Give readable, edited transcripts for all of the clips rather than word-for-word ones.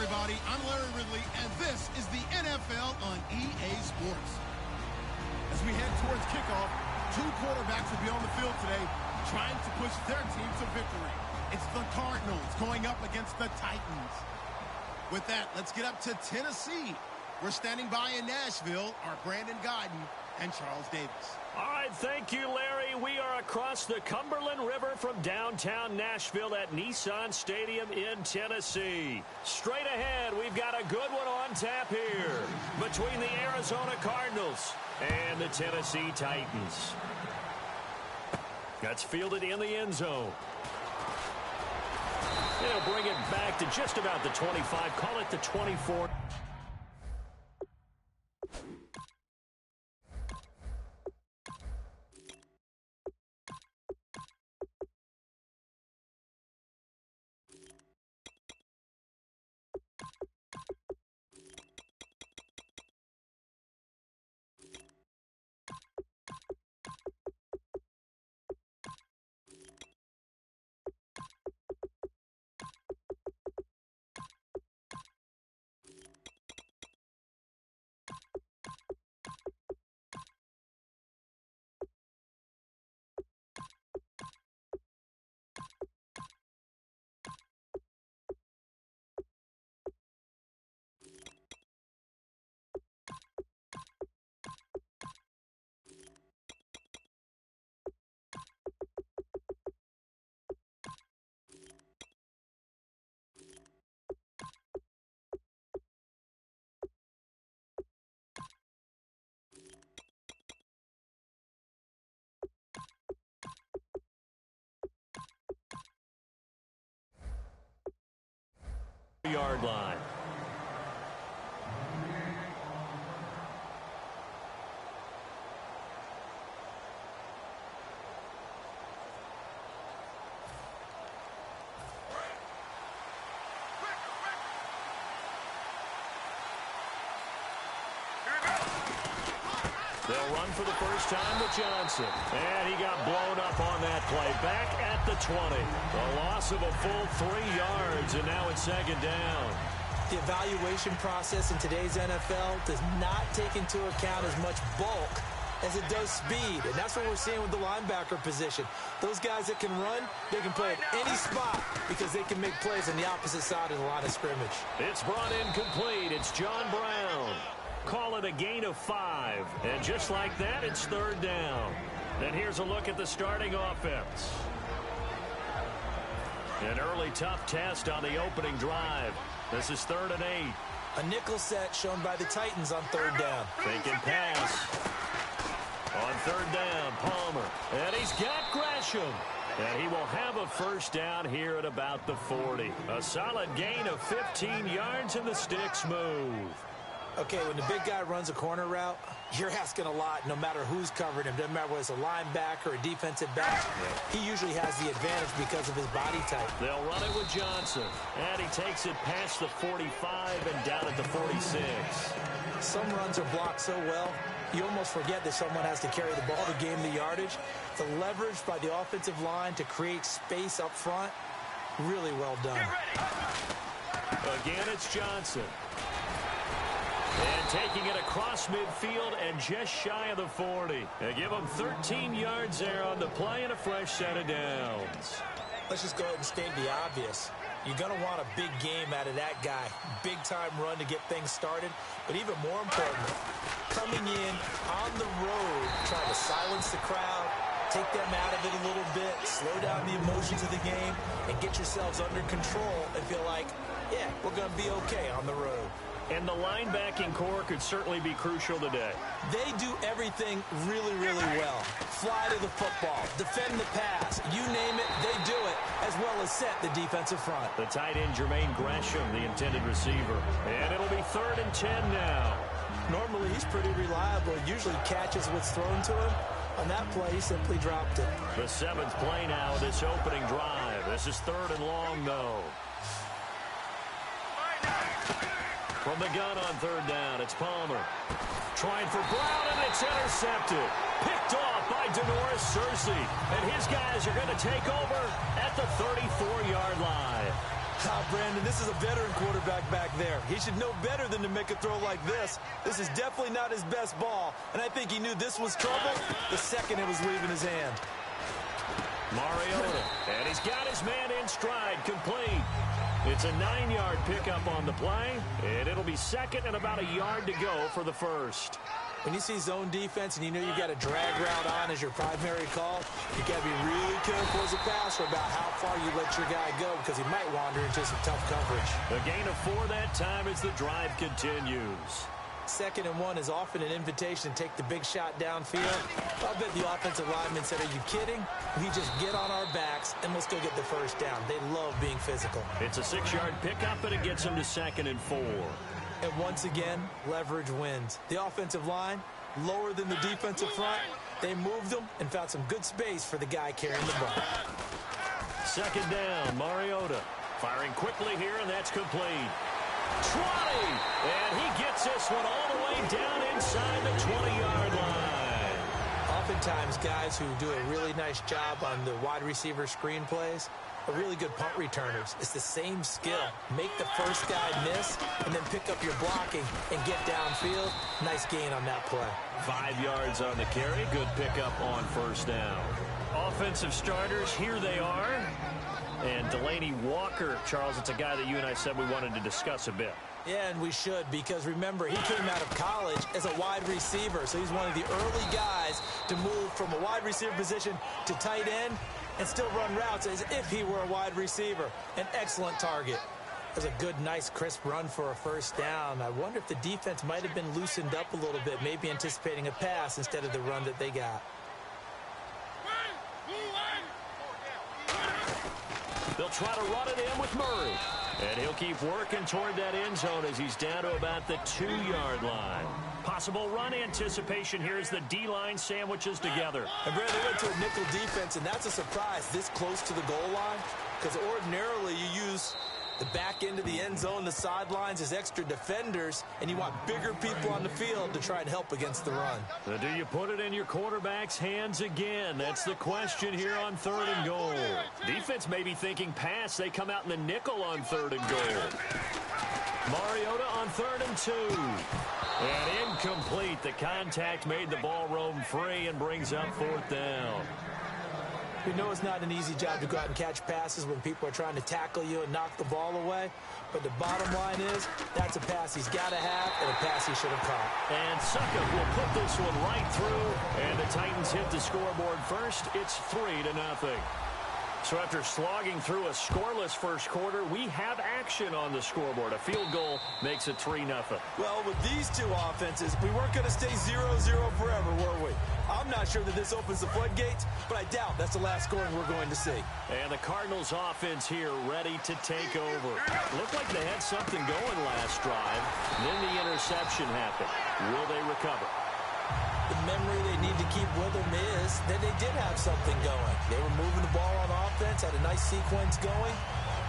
everybody. I'm Larry Ridley, and this is the NFL on EA Sports. As we head towards kickoff, two quarterbacks will be on the field today trying to push their team to victory. It's the Cardinals going up against the Titans. With that, let's get up to Tennessee. We're standing by in Nashville, our Brandon Godden and Charles Davis. All right, thank you, Larry. We are across the Cumberland River from downtown Nashville at Nissan Stadium in Tennessee. Straight ahead, we've got a good one on tap here between the Arizona Cardinals and the Tennessee Titans. That's fielded in the end zone. They'll bring it back to just about the 25. Call it the 24. Yard line. They'll run for the first time with Johnson. And he got blown up on that play. Back at the 20. A loss of a full 3 yards, and now it's second down. The evaluation process in today's NFL does not take into account as much bulk as it does speed. And that's what we're seeing with the linebacker position. Those guys that can run, they can play at any spot because they can make plays on the opposite side of the line of scrimmage. It's brought in complete. It's John Brown. Call it a gain of 5. And just like that, it's third down. And here's a look at the starting offense. An early tough test on the opening drive. This is 3rd and 8. A nickel set shown by the Titans on 3rd down. Faking pass. On 3rd down, Palmer. And he's got Gresham. And he will have a first down here at about the 40. A solid gain of 15 yards, and the sticks move. Okay, when the big guy runs a corner route, you're asking a lot no matter who's covering him. Doesn't matter whether it's a linebacker or a defensive back. He usually has the advantage because of his body type. They'll run it with Johnson. And he takes it past the 45 and down at the 46. Some runs are blocked so well, you almost forget that someone has to carry the ball to gain the yardage. The leverage by the offensive line to create space up front, really well done. Again, it's Johnson. And taking it across midfield and just shy of the 40. They give him 13 yards there on the play and a fresh set of downs. Let's just go ahead and state the obvious. You're going to want a big game out of that guy. Big-time run to get things started. But even more important, coming in on the road, trying to silence the crowd, take them out of it a little bit, slow down the emotions of the game, and get yourselves under control and feel like, yeah, we're going to be okay on the road. And the linebacking core could certainly be crucial today. They do everything really, really well. Fly to the football, defend the pass, you name it, they do it, as well as set the defensive front. The tight end, Jermaine Gresham, the intended receiver. And it'll be 3rd and 10 now. Normally, he's pretty reliable. Usually catches what's thrown to him. On that play, he simply dropped it. The 7th play now of this opening drive. This is 3rd and long, though. From the gun on 3rd down, it's Palmer. Trying for Brown, and it's intercepted. Picked off by Denoris Searcy. And his guys are going to take over at the 34-yard line. Brandon, this is a veteran quarterback back there. He should know better than to make a throw like this. This is definitely not his best ball, and I think he knew this was trouble the second it was leaving his hand. Mariota, and he's got his man in stride, complete. It's a 9-yard pickup on the play, and it'll be second and about a yard to go for the first. When you see zone defense and you know you've got a drag route on as your primary call, you got to be really careful as a passer about how far you let your guy go because he might wander into some tough coverage. A gain of 4 that time as the drive continues. 2nd and 1 is often an invitation to take the big shot downfield. I'll bet the offensive lineman said, are you kidding? We just get on our backs and let's go get the first down. They love being physical. It's a 6-yard pickup, and it gets them to 2nd and 4. And once again, leverage wins. The offensive line, lower than the defensive front. They moved them and found some good space for the guy carrying the ball. 2nd down, Mariota. Firing quickly here, and that's complete. 20! And he gets this one all the way down inside the 20-yard line. Oftentimes, guys who do a really nice job on the wide receiver screen plays are really good punt returners. It's the same skill. Make the first guy miss and then pick up your blocking and get downfield. Nice gain on that play. 5 yards on the carry. Good pickup on 1st down. Offensive starters, here they are. And Delaney Walker, Charles, it's a guy that you and I said we wanted to discuss a bit. Yeah, and we should, because remember, he came out of college as a wide receiver, so he's one of the early guys to move from a wide receiver position to tight end and still run routes as if he were a wide receiver. An excellent target. It was a good, nice, crisp run for a 1st down. I wonder if the defense might have been loosened up a little bit, maybe anticipating a pass instead of the run that they got. They'll try to run it in with Murray. And he'll keep working toward that end zone as he's down to about the 2-yard line. Possible run anticipation here as the D-line sandwiches together. And Brad, they went to a nickel defense, and that's a surprise this close to the goal line, because ordinarily you use the back end of the end zone, the sidelines as extra defenders, and you want bigger people on the field to try and help against the run. So do you put it in your quarterback's hands again? That's the question here on 3rd and goal. Defense may be thinking pass. They come out in the nickel on 3rd and goal. Mariota on 3rd and 2. And incomplete. The contact made the ball roam free and brings up 4th down. We know it's not an easy job to go out and catch passes when people are trying to tackle you and knock the ball away. But the bottom line is, that's a pass he's got to have and a pass he should have caught. And Suckup will put this one right through. And the Titans hit the scoreboard first. It's 3-0. So after slogging through a scoreless first quarter, we have action on the scoreboard. A field goal makes it 3-0. Well, with these two offenses, we weren't going to stay 0-0 forever, were we? I'm not sure that this opens the floodgates, but I doubt that's the last scoring we're going to see. And the Cardinals offense here ready to take over. Looked like they had something going last drive. Then the interception happened. Will they recover? The memory they need to keep with them is that they did have something going. They were moving the ball on offense, had a nice sequence going.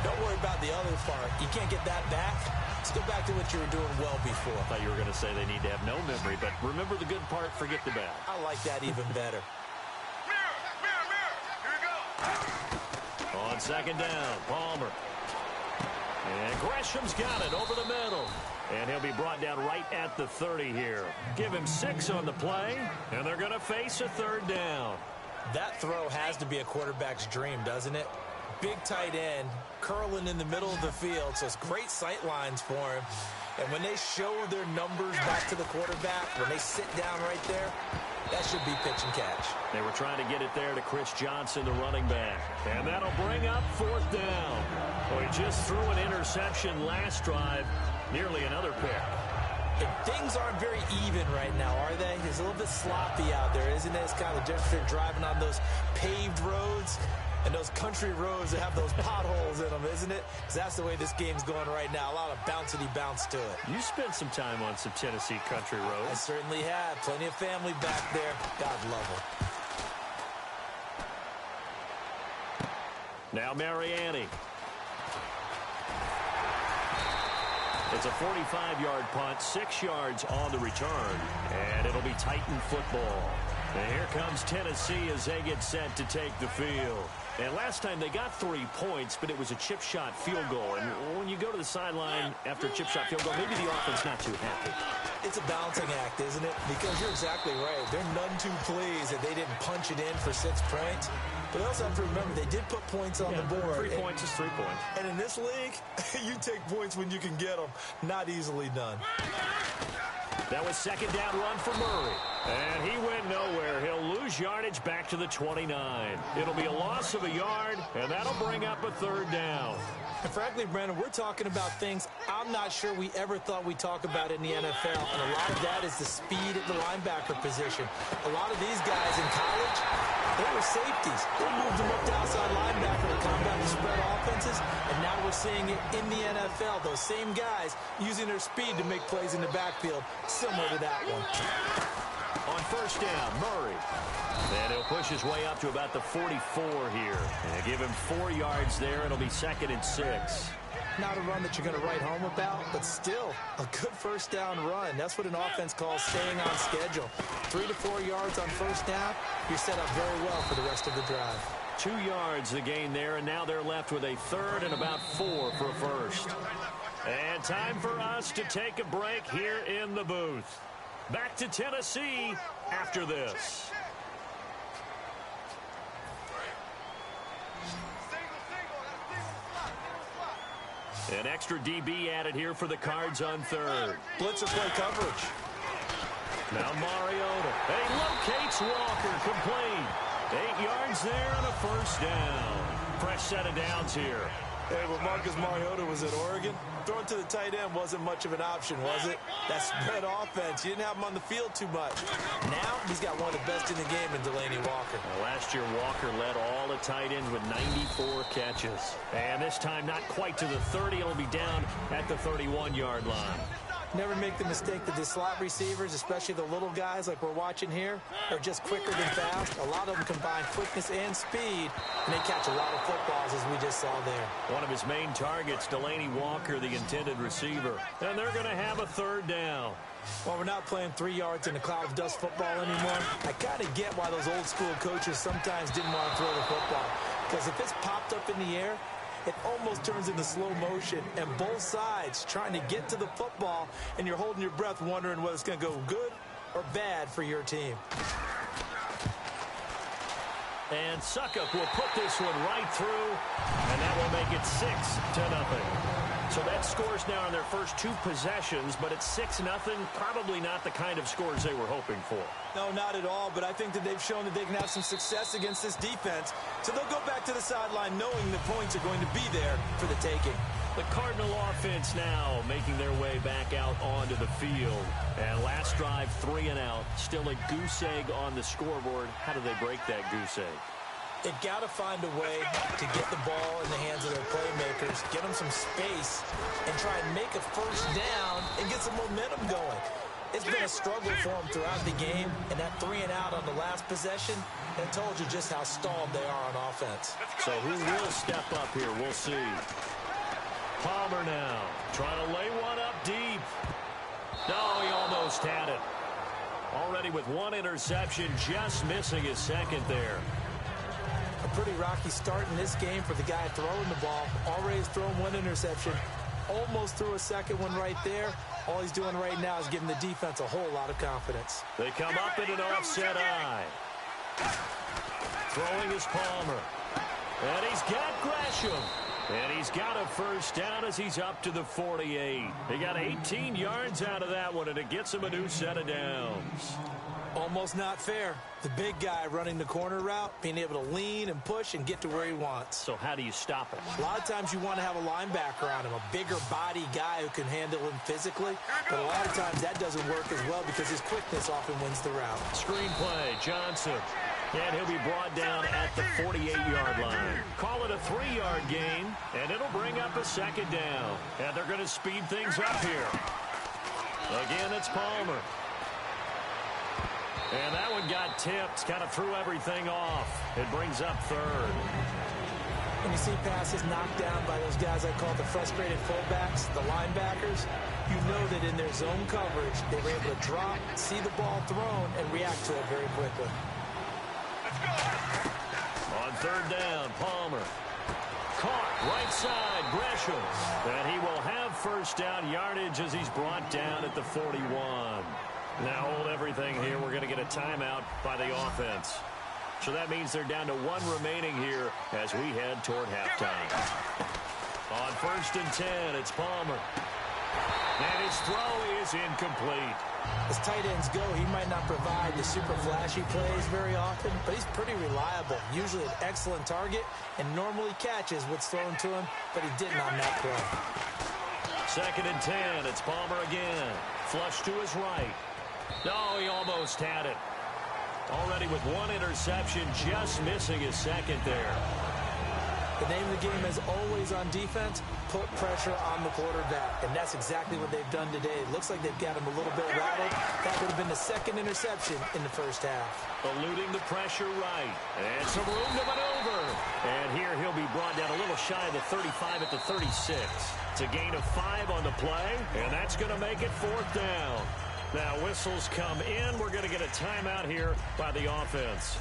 Don't worry about the other part. You can't get that back. Let's go back to what you were doing well before. I thought you were going to say they need to have no memory, but remember the good part, forget the bad. I like that even better. On 2nd down, Palmer. And Gresham's got it over the middle. And he'll be brought down right at the 30 here. Give him 6 on the play, and they're going to face a 3rd down. That throw has to be a quarterback's dream, doesn't it? Big tight end, curling in the middle of the field, so it's great sight lines for him. And when they show their numbers back to the quarterback, when they sit down right there, that should be pitch and catch. They were trying to get it there to Chris Johnson, the running back. And that'll bring up 4th down. Well, he just threw an interception last drive. Nearly another pick. And things aren't very even right now, are they? It's a little bit sloppy out there, isn't it? It's kind of different driving on those paved roads and those country roads that have those potholes in them, isn't it? Because that's the way this game's going right now. A lot of bouncy bounce to it. You spent some time on some Tennessee country roads. I certainly have. Plenty of family back there. God love them. Now Mariani. It's a 45-yard punt, 6 yards on the return, and it'll be Titan football. And here comes Tennessee as they get set to take the field. And last time they got 3 points, but it was a chip shot field goal. And when you go to the sideline after a chip shot field goal, maybe the offense not too happy. It's a balancing act, isn't it? Because you're exactly right. They're none too pleased that they didn't punch it in for 6 points. But they also have to remember they did put points on the board. 3 points is 3 points. And in this league, you take points when you can get them. Not easily done. That was second down run for Murray. And he went nowhere. He'll lose yardage back to the 29. It'll be a loss of a yard, and that'll bring up a third down. And frankly, Brandon, we're talking about things I'm not sure we ever thought we'd talk about in the NFL. And a lot of that is the speed at the linebacker position. A lot of these guys in college, they were safeties. They moved them up to outside linebacker to combat the spread offenses. And now we're seeing it in the NFL. Those same guys using their speed to make plays in the backfield, similar to that one. On first down, Murray. And he'll push his way up to about the 44 here. And give him 4 yards there. It'll be 2nd and 6. Not a run that you're going to write home about, but still a good first down run. That's what an offense calls staying on schedule. 3 to 4 yards on first down. You're set up very well for the rest of the drive. 2 yards the gain there, and now they're left with a third and about 4 for a first. And time for us to take a break here in the booth. Back to Tennessee after this. An extra DB added here for the Cards on third. Blitzer play coverage. Now Mariota. He locates Walker, complete. 8 yards there and a first down. Fresh set of downs here. Hey, when Marcus Mariota was at Oregon, throwing to the tight end wasn't much of an option, was it? That spread offense, you didn't have him on the field too much. Now, he's got one of the best in the game in Delaney Walker. Last year, Walker led all the tight ends with 94 catches. And this time, not quite to the 30. It'll be down at the 31-yard line. Never make the mistake that the slot receivers, especially the little guys like we're watching here, are just quicker than fast. A lot of them combine quickness and speed, and they catch a lot of footballs, as we just saw there. One of his main targets, Delaney Walker, the intended receiver. And they're going to have a third down. While we're not playing 3 yards in a cloud of dust football anymore, I kind of get why those old-school coaches sometimes didn't want to throw the football. Because if it's popped up in the air, it almost turns into slow motion, and both sides trying to get to the football, and you're holding your breath wondering whether it's going to go good or bad for your team. And Suckup will put this one right through, and that will make it 6-0. So that scores now in their first 2 possessions, but it's 6-0, probably not the kind of scores they were hoping for. No, not at all, but I think that they've shown that they can have some success against this defense. So they'll go back to the sideline knowing the points are going to be there for the taking. The Cardinal offense now making their way back out onto the field. And last drive, 3 and out. Still a goose egg on the scoreboard. How do they break that goose egg? They've got to find a way to get the ball in the hands of their playmakers, get them some space, and try and make a first down and get some momentum going. It's been a struggle for them throughout the game, and that 3 and out on the last possession, that told you just how stalled they are on offense. So who will step up here? We'll see. Palmer now, trying to lay one up deep. No, he almost had it. Already with 1 interception, just missing his second there. A pretty rocky start in this game for the guy throwing the ball. Already has thrown 1 interception. Almost threw a second one right there. All he's doing right now is giving the defense a whole lot of confidence. They come up in an offset eye. Throwing is Palmer. And he's got Gresham. And he's got a first down as he's up to the 48. He got 18 yards out of that one, and it gets him a new set of downs. Almost not fair. The big guy running the corner route, being able to lean and push and get to where he wants. So how do you stop it? A lot of times you want to have a linebacker on him, a bigger body guy who can handle him physically. But a lot of times that doesn't work as well because his quickness often wins the route. Screen play, Johnson. And he'll be brought down at the 48-yard line. Call it a 3-yard gain, and it'll bring up a second down. And they're going to speed things up here. Again, it's Palmer. And that one got tipped, kind of threw everything off. It brings up third. When you see passes knocked down by those guys I call the frustrated fullbacks, the linebackers, you know that in their zone coverage, they were able to drop, see the ball thrown, and react to it very quickly. On third down. Palmer. Caught right side. Gresham. And he will have first down yardage as he's brought down at the 41. Now hold everything here. We're going to get a timeout by the offense. So that means they're down to one remaining here as we head toward halftime. On 1st and 10, it's Palmer. And his throw is incomplete. As tight ends go, he might not provide the super flashy plays very often, but he's pretty reliable. Usually an excellent target and normally catches what's thrown to him, but he didn't on that play. 2nd and 10, it's Palmer again. Flush to his right. No, he almost had it. Already with one interception, just missing his second there. The name of the game is always on defense, put pressure on the quarterback. And that's exactly what they've done today. It looks like they've got him a little bit rattled. That would have been the second interception in the first half. Eluding the pressure right. And some room to maneuver. And here he'll be brought down a little shy of the 35 at the 36. It's a gain of 5 on the play, and that's going to make it 4th down. Now whistles come in. We're going to get a timeout here by the offense.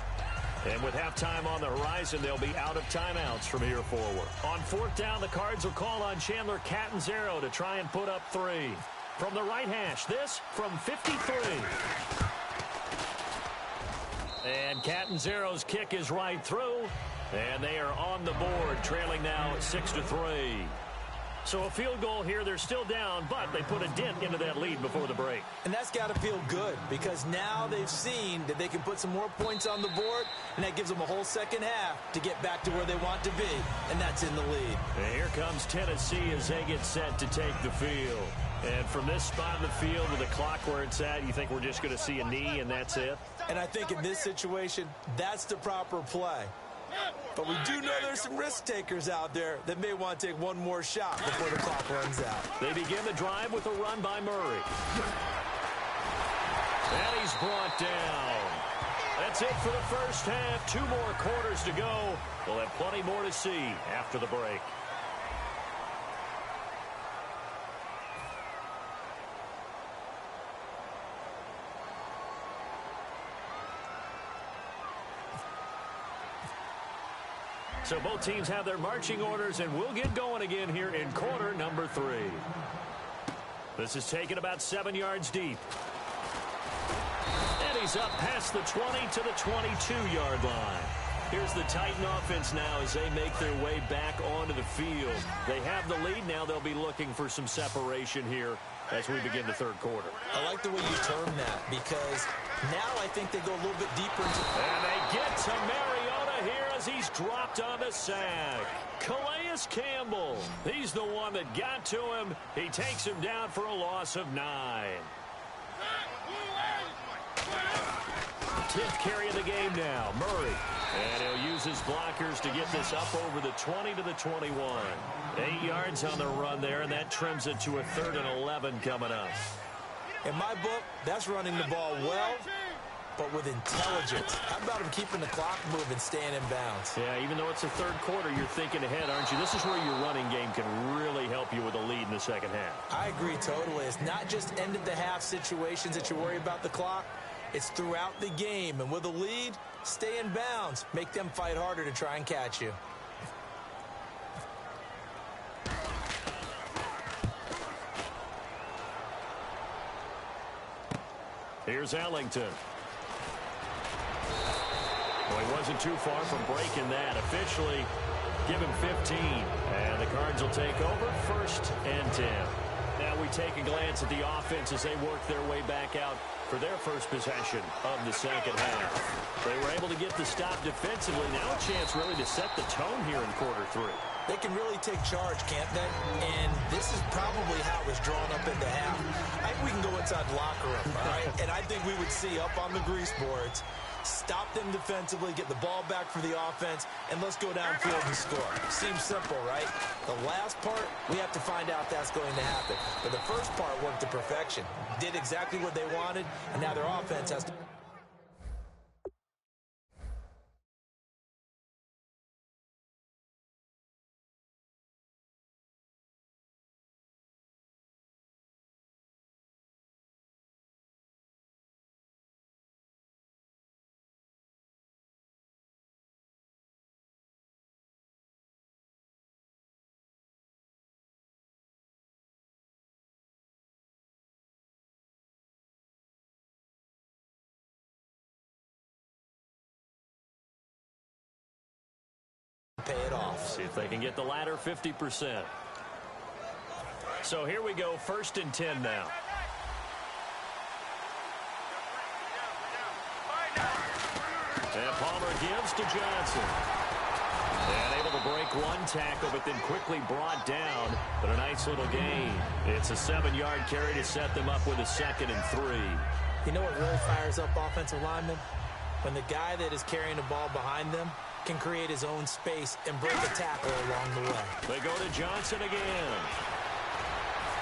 And with halftime on the horizon, they'll be out of timeouts from here forward. On 4th down, the Cards will call on Chandler Catanzaro to try and put up 3. From the right hash, this from 53. And Catanzaro's kick is right through. And they are on the board, trailing now 6-3. So a field goal here, they're still down, but they put a dent into that lead before the break. And that's got to feel good because now they've seen that they can put some more points on the board, and that gives them a whole second half to get back to where they want to be, and that's in the lead. And here comes Tennessee as they get set to take the field. And from this spot in the field with the clock where it's at, you think we're just going to see a knee and that's it? And I think in this situation, that's the proper play. But we do know there's some risk takers out there that may want to take one more shot before the clock runs out. They begin the drive with a run by Murray. And he's brought down. That's it for the first half. 2 more quarters to go. We'll have plenty more to see after the break. So both teams have their marching orders, and we'll get going again here in quarter number 3. This is taken about 7 yards deep. And he's up past the 20 to the 22-yard line. Here's the Titan offense now as they make their way back onto the field. They have the lead now. They'll be looking for some separation here as we begin the third quarter. I like the way you term that because now I think they go a little bit deeper into... And they get to Mariota here as he's dropped on the sack. Calais Campbell, he's the one that got to him. He takes him down for a loss of 9. 10th carry of the game now, Murray. And he'll use his blockers to get this up over the 20 to the 21. 8 yards on the run there, and that trims it to a 3rd and 11 coming up. In my book, that's running the ball well, but with intelligence. How about him keeping the clock moving, staying in bounds? Yeah, even though it's the third quarter, you're thinking ahead, aren't you? This is where your running game can really help you with a lead in the second half. I agree totally. It's not just end-of-the-half situations that you worry about the clock. It's throughout the game. And with a lead, stay in bounds. Make them fight harder to try and catch you. Here's Ellington. Well, he wasn't too far from breaking that. Officially, give him 15. And the Cards will take over 1st and 10. Now we take a glance at the offense as they work their way back out for their first possession of the second half. They were able to get the stop defensively. Now a chance really to set the tone here in quarter 3. They can really take charge, can't they? And this is probably how it was drawn up in the half. I think we can go inside the locker room, all right? And I think we would see up on the grease boards, stop them defensively, get the ball back for the offense, and let's go downfield and score. Seems simple, right? The last part, we have to find out that's going to happen. But the first part worked to perfection. Did exactly what they wanted, and now their offense has to... off. See if they can get the latter 50%. So here we go, 1st and 10 now. And Palmer gives to Johnson. And able to break one tackle, but then quickly brought down. But a nice little gain. It's a 7-yard carry to set them up with a 2nd and 3. You know what really fires up offensive linemen? When the guy that is carrying the ball behind them can create his own space and break a tackle along the way. They go to Johnson again.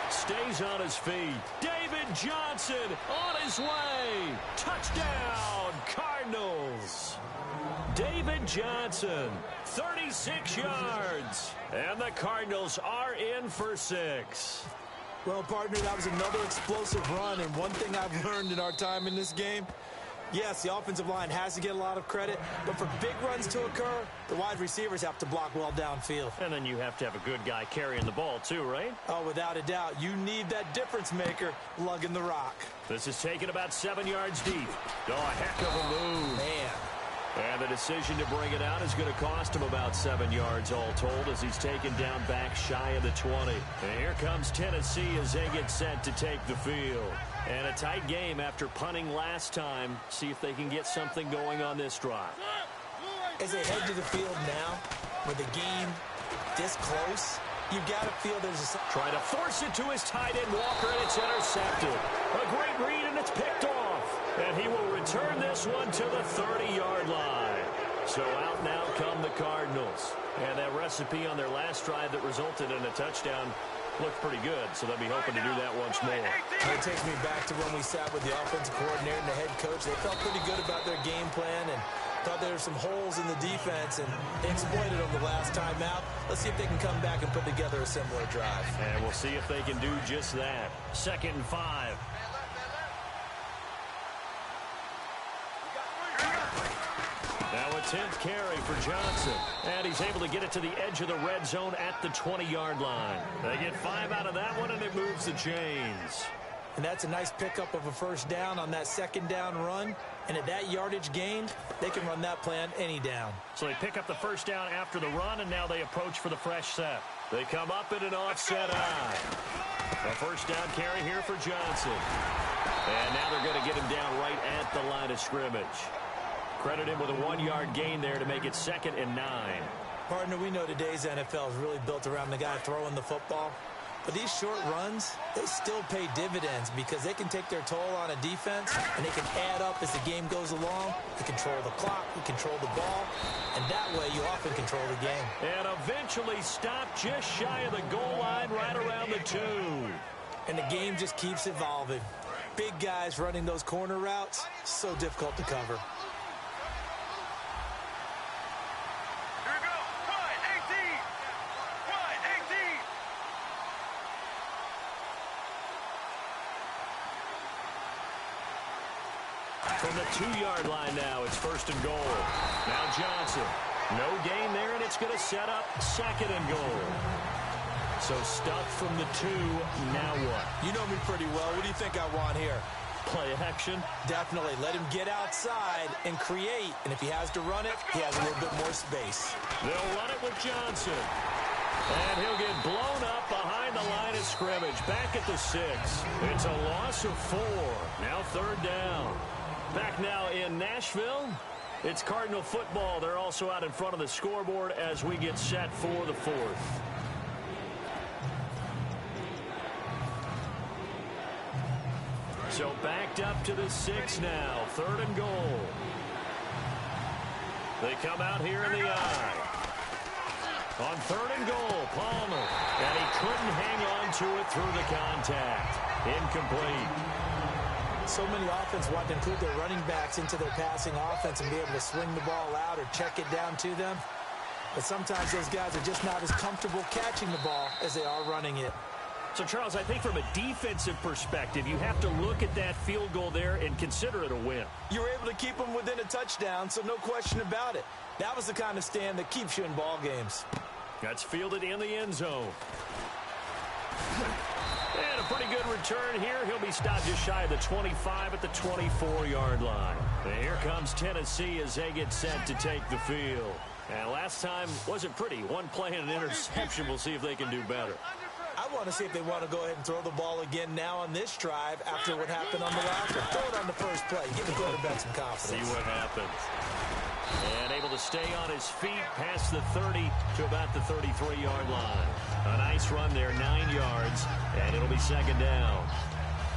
Stays on his feet. David Johnson on his way. Touchdown, Cardinals. David Johnson, 36 yards. And the Cardinals are in for 6. Well, partner, that was another explosive run, and one thing I've learned in our time in this game, yes, the offensive line has to get a lot of credit, but for big runs to occur, the wide receivers have to block well downfield. And then you have to have a good guy carrying the ball too, right? Oh, without a doubt. You need that difference maker lugging the rock. This is taken about 7 yards deep. Oh, a heck of a move. Man. And the decision to bring it out is going to cost him about 7 yards all told as he's taken down back shy of the 20. And here comes Tennessee as they get set to take the field. And a tight game after punting last time. See if they can get something going on this drive. As they head to the field now, with the game this close, you've got to feel there's a... Try to force it to his tight end, Walker, and it's intercepted. A great read, and it's picked off. And he will return this one to the 30-yard line. So out now come the Cardinals. And that recipe on their last drive that resulted in a touchdown looked pretty good, so they'll be hoping to do that once more. It takes me back to when we sat with the offensive coordinator and the head coach. They felt pretty good about their game plan and thought there were some holes in the defense, and they exploited them the last time out. Let's see if they can come back and put together a similar drive. And we'll see if they can do just that. 2nd and 5. Now a 10th carry for Johnson. And he's able to get it to the edge of the red zone at the 20-yard line. They get 5 out of that one, and it moves the chains. And that's a nice pickup of a 1st down on that 2nd down run. And at that yardage gain, they can run that play on any down. So they pick up the 1st down after the run, and now they approach for the fresh set. They come up in an offset eye. A 1st down carry here for Johnson. And now they're going to get him down right at the line of scrimmage. Credit him with a 1-yard gain there to make it 2nd and 9. Partner, we know today's NFL is really built around the guy throwing the football. But these short runs, they still pay dividends because they can take their toll on a defense, and they can add up as the game goes along. You control the clock, you control the ball, and that way you often control the game. And eventually stopped just shy of the goal line right around the 2. And the game just keeps evolving. Big guys running those corner routes, so difficult to cover. From the 2-yard line now, it's 1st and goal. Now Johnson. No gain there, and it's going to set up 2nd and goal. So stuff from the 2. Now what? You know me pretty well. What do you think I want here? Play action? Definitely. Let him get outside and create. And if he has to run it, he has a little bit more space. They'll run it with Johnson. And he'll get blown up behind the line of scrimmage. Back at the 6. It's a loss of 4. Now 3rd down. Back now in Nashville, it's Cardinal football. They're also out in front of the scoreboard as we get set for the 4th. So backed up to the 6 now, 3rd and goal. They come out here in the eye. On 3rd and goal, Palmer. And he couldn't hang on to it through the contact. Incomplete. So many offenses want to include their running backs into their passing offense and be able to swing the ball out or check it down to them. But sometimes those guys are just not as comfortable catching the ball as they are running it. So, Charles, I think from a defensive perspective, you have to look at that field goal there and consider it a win. You were able to keep them within a touchdown, so no question about it. That was the kind of stand that keeps you in ball games. That's fielded in the end zone. And a pretty good return here. He'll be stopped just shy of the 25 at the 24-yard line. And here comes Tennessee as they get set to take the field. And last time wasn't pretty. One play and an interception. We'll see if they can do better. I want to see if they want to go ahead and throw the ball again now on this drive after what happened on the last one. Throw it on the first play. Give the quarterback some confidence. See what happens. And able to stay on his feet past the 30 to about the 33-yard line. A nice run there, 9 yards, and it'll be second down.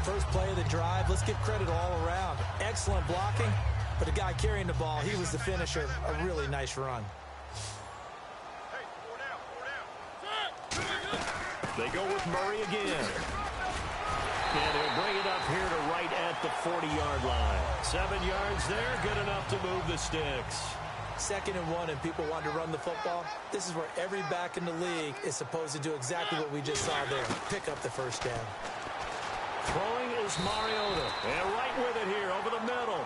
First play of the drive, let's give credit all around. Excellent blocking, but the guy carrying the ball, he was the finisher. A really nice run. They go with Murray again. And he'll bring it up here to right at the 40-yard line. 7 yards there, good enough to move the sticks. 2nd and 1, and people want to run the football. This is where every back in the league is supposed to do exactly what we just saw there. Pick up the first down. Throwing is Mariota. And right with it here over the middle.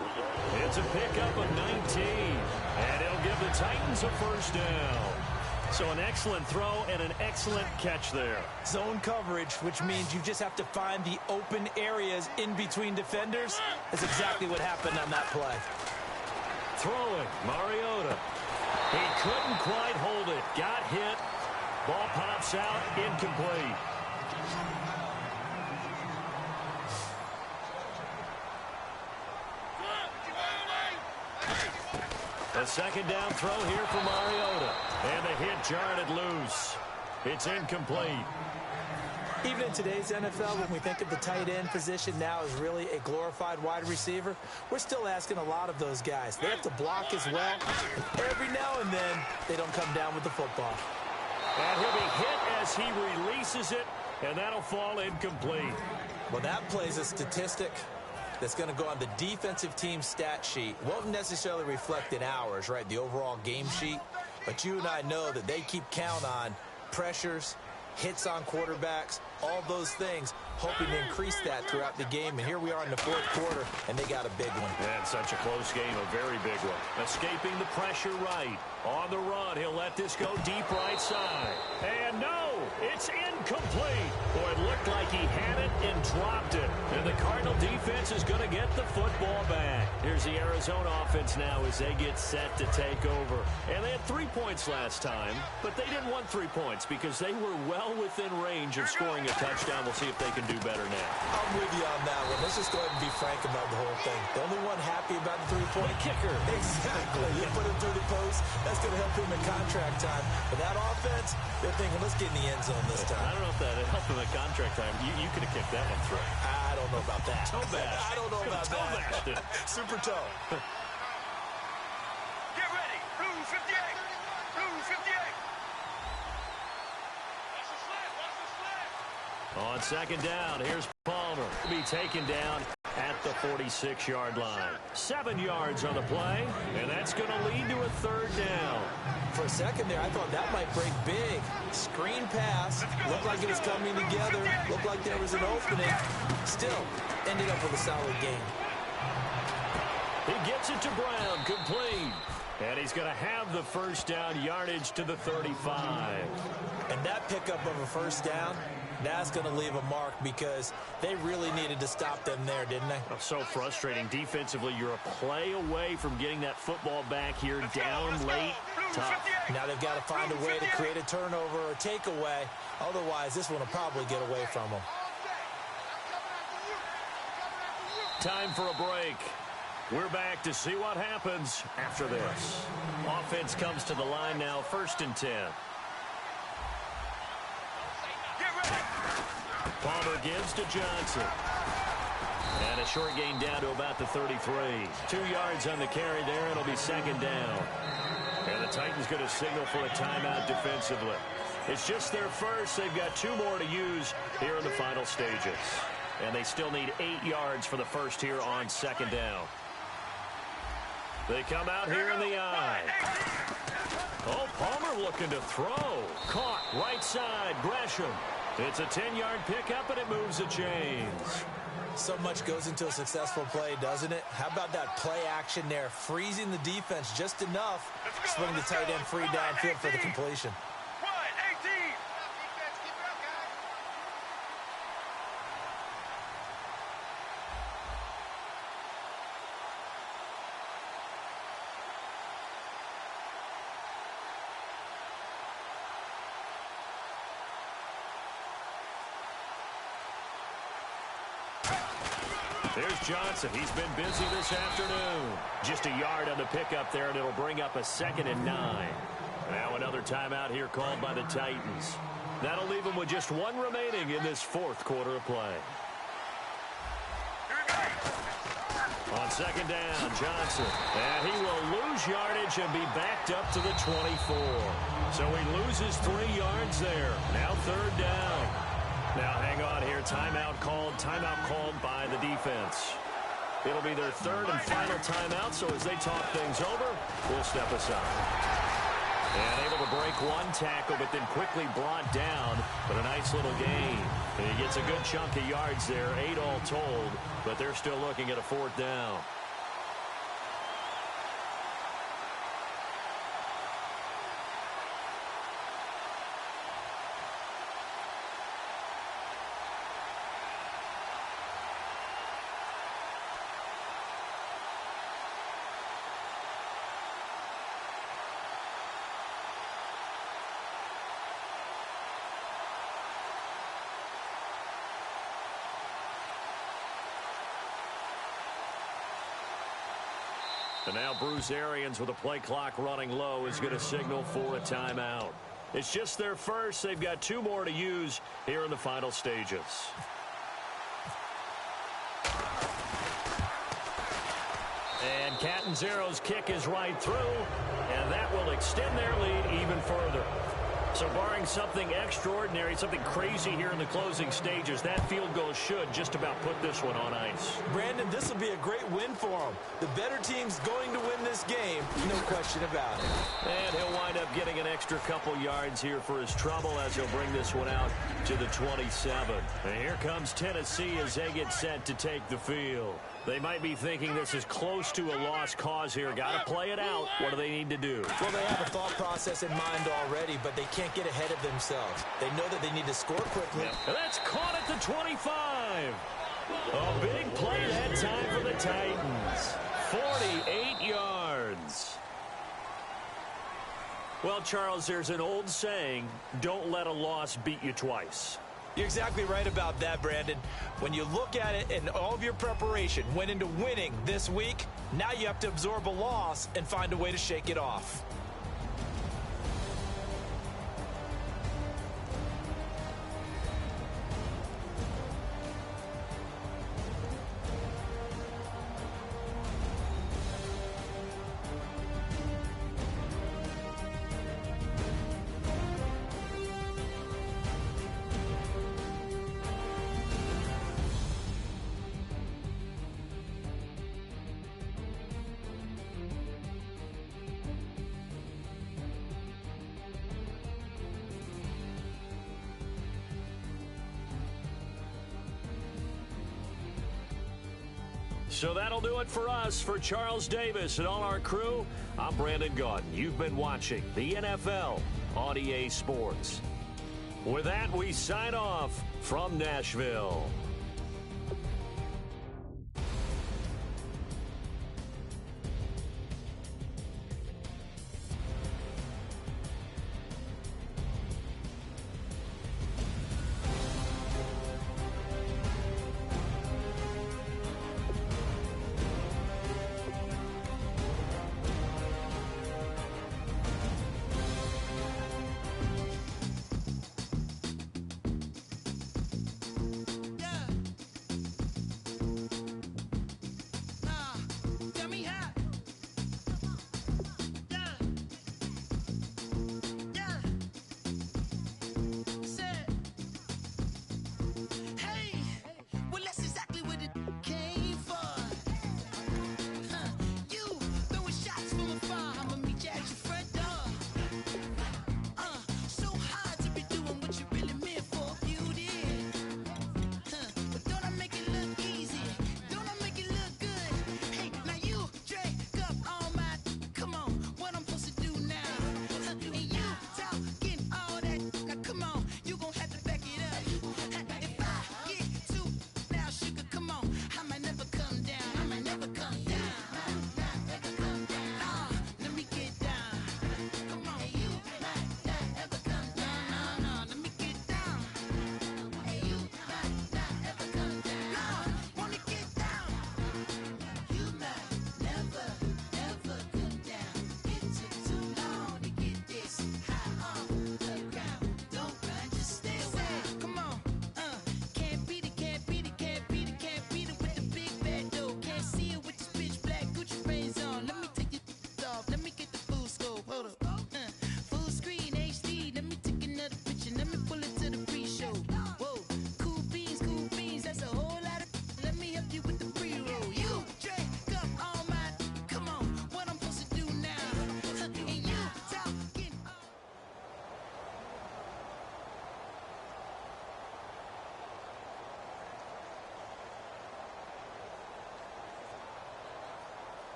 It's a pickup of 19. And it'll give the Titans a first down. So an excellent throw and an excellent catch there. Zone coverage, which means you just have to find the open areas in between defenders. That's exactly what happened on that play. Throwing, Mariota. He couldn't quite hold it. Got hit. Ball pops out, incomplete. A second down throw here for Mariota. And the hit jarred it loose. It's incomplete. Even in today's NFL, when we think of the tight end position now as really a glorified wide receiver, we're still asking a lot of those guys. They have to block as well. And every now and then, they don't come down with the football. And he'll be hit as he releases it, and that'll fall incomplete. Well, that plays a statistic that's going to go on the defensive team stat sheet. Won't necessarily reflect in ours, right, the overall game sheet. But you and I know that they keep count on pressures, hits on quarterbacks, all those things, hoping to increase that throughout the game. And here we are in the 4th quarter, and they got a big one. And such a close game, a very big one. Escaping the pressure right. On the run, he'll let this go deep right side. And no, it's incomplete. Boy, it looked like he had it and dropped it. And the Cardinal defense is going to get the football back. Here's the Arizona offense now as they get set to take over. And they had 3 points last time, but they didn't want 3 points because they were well within range of scoring a touchdown. We'll see if they can do better now. I'm with you on that one. Let's just go ahead and be frank about the whole thing. The only one happy about the 3-point kicker. Exactly. You put him through the post. That's going to help him in contract time. But that offense, they're thinking, let's get in the end zone this time. I don't know if that helped him at contract time. You could have kicked that one through. I don't know about that. Toe bash. I don't know about that. Super toe. Get ready. Blue 58. Blue 58. Watch the sled. Watch the sled. On second down, here's Palmer. Be taken down at the 46-yard line. 7 yards on the play, and that's going to lead to a 3rd down. For a second there, I thought that might break big. Screen pass. Looked like it was coming together. Looked like there was an opening. Still, ended up with a solid game. He gets it to Brown, complete. And he's going to have the first down, yardage to the 35. And that pickup of a first down, that's going to leave a mark because they really needed to stop them there, didn't they? Oh, so frustrating. Defensively, you're a play away from getting that football back here, down late. Tough. Now they've got to find a way to create a turnover or takeaway. Otherwise, this one will probably get away from them. Time for a break. We're back to see what happens after this. Offense comes to the line now, 1st and 10. Palmer gives to Johnson. And a short gain down to about the 33. 2 yards on the carry there. It'll be second down. And the Titans going to signal for a timeout defensively. It's just their first. They've got 2 more to use here in the final stages. And they still need 8 yards for the first here on second down. They come out here in the eye. Oh, Palmer looking to throw. Caught right side. Gresham. It's a 10-yard pickup, and it moves the chains. So much goes into a successful play, doesn't it? How about that play action there, freezing the defense just enough to swing the tight end free downfield for the completion. There's Johnson. He's been busy this afternoon. Just a yard on the pickup there, and it'll bring up a 2nd and 9. Now another timeout here called by the Titans. That'll leave them with just one remaining in this 4th quarter of play. On 2nd down, Johnson. And he will lose yardage and be backed up to the 24. So he loses 3 yards there. Now 3rd down. Now hang on here. Timeout called by the defense. It'll be their 3rd and final timeout, so as they talk things over, we'll step aside. And able to break one tackle, but then quickly brought down. But a nice little gain. And he gets a good chunk of yards there, 8 all told, but they're still looking at a 4th down. And now Bruce Arians, with the play clock running low, is going to signal for a timeout. It's just their first. They've got 2 more to use here in the final stages. And Catanzaro's kick is right through, and that will extend their lead even further. So barring something extraordinary, something crazy here in the closing stages, that field goal should just about put this one on ice. Brandon, this will be a great win for them. The better team's going to win this game, no question about it. And he'll wind up getting an extra couple yards here for his trouble as he'll bring this one out to the 27. And here comes Tennessee as they get set to take the field. They might be thinking this is close to a lost cause here. Got to play it out. What do they need to do? Well, they have a thought process in mind already, but they can't get ahead of themselves. They know that they need to score quickly. And that's caught at the 25. A big play that time for the Titans. 48 yards. Well, Charles, there's an old saying, don't let a loss beat you twice. You're exactly right about that, Brandon. When you look at it and all of your preparation went into winning this week, now you have to absorb a loss and find a way to shake it off. So that'll do it for us. For Charles Davis and all our crew, I'm Brandon Gaudin. You've been watching the NFL on EA Sports. With that, we sign off from Nashville. Yeah.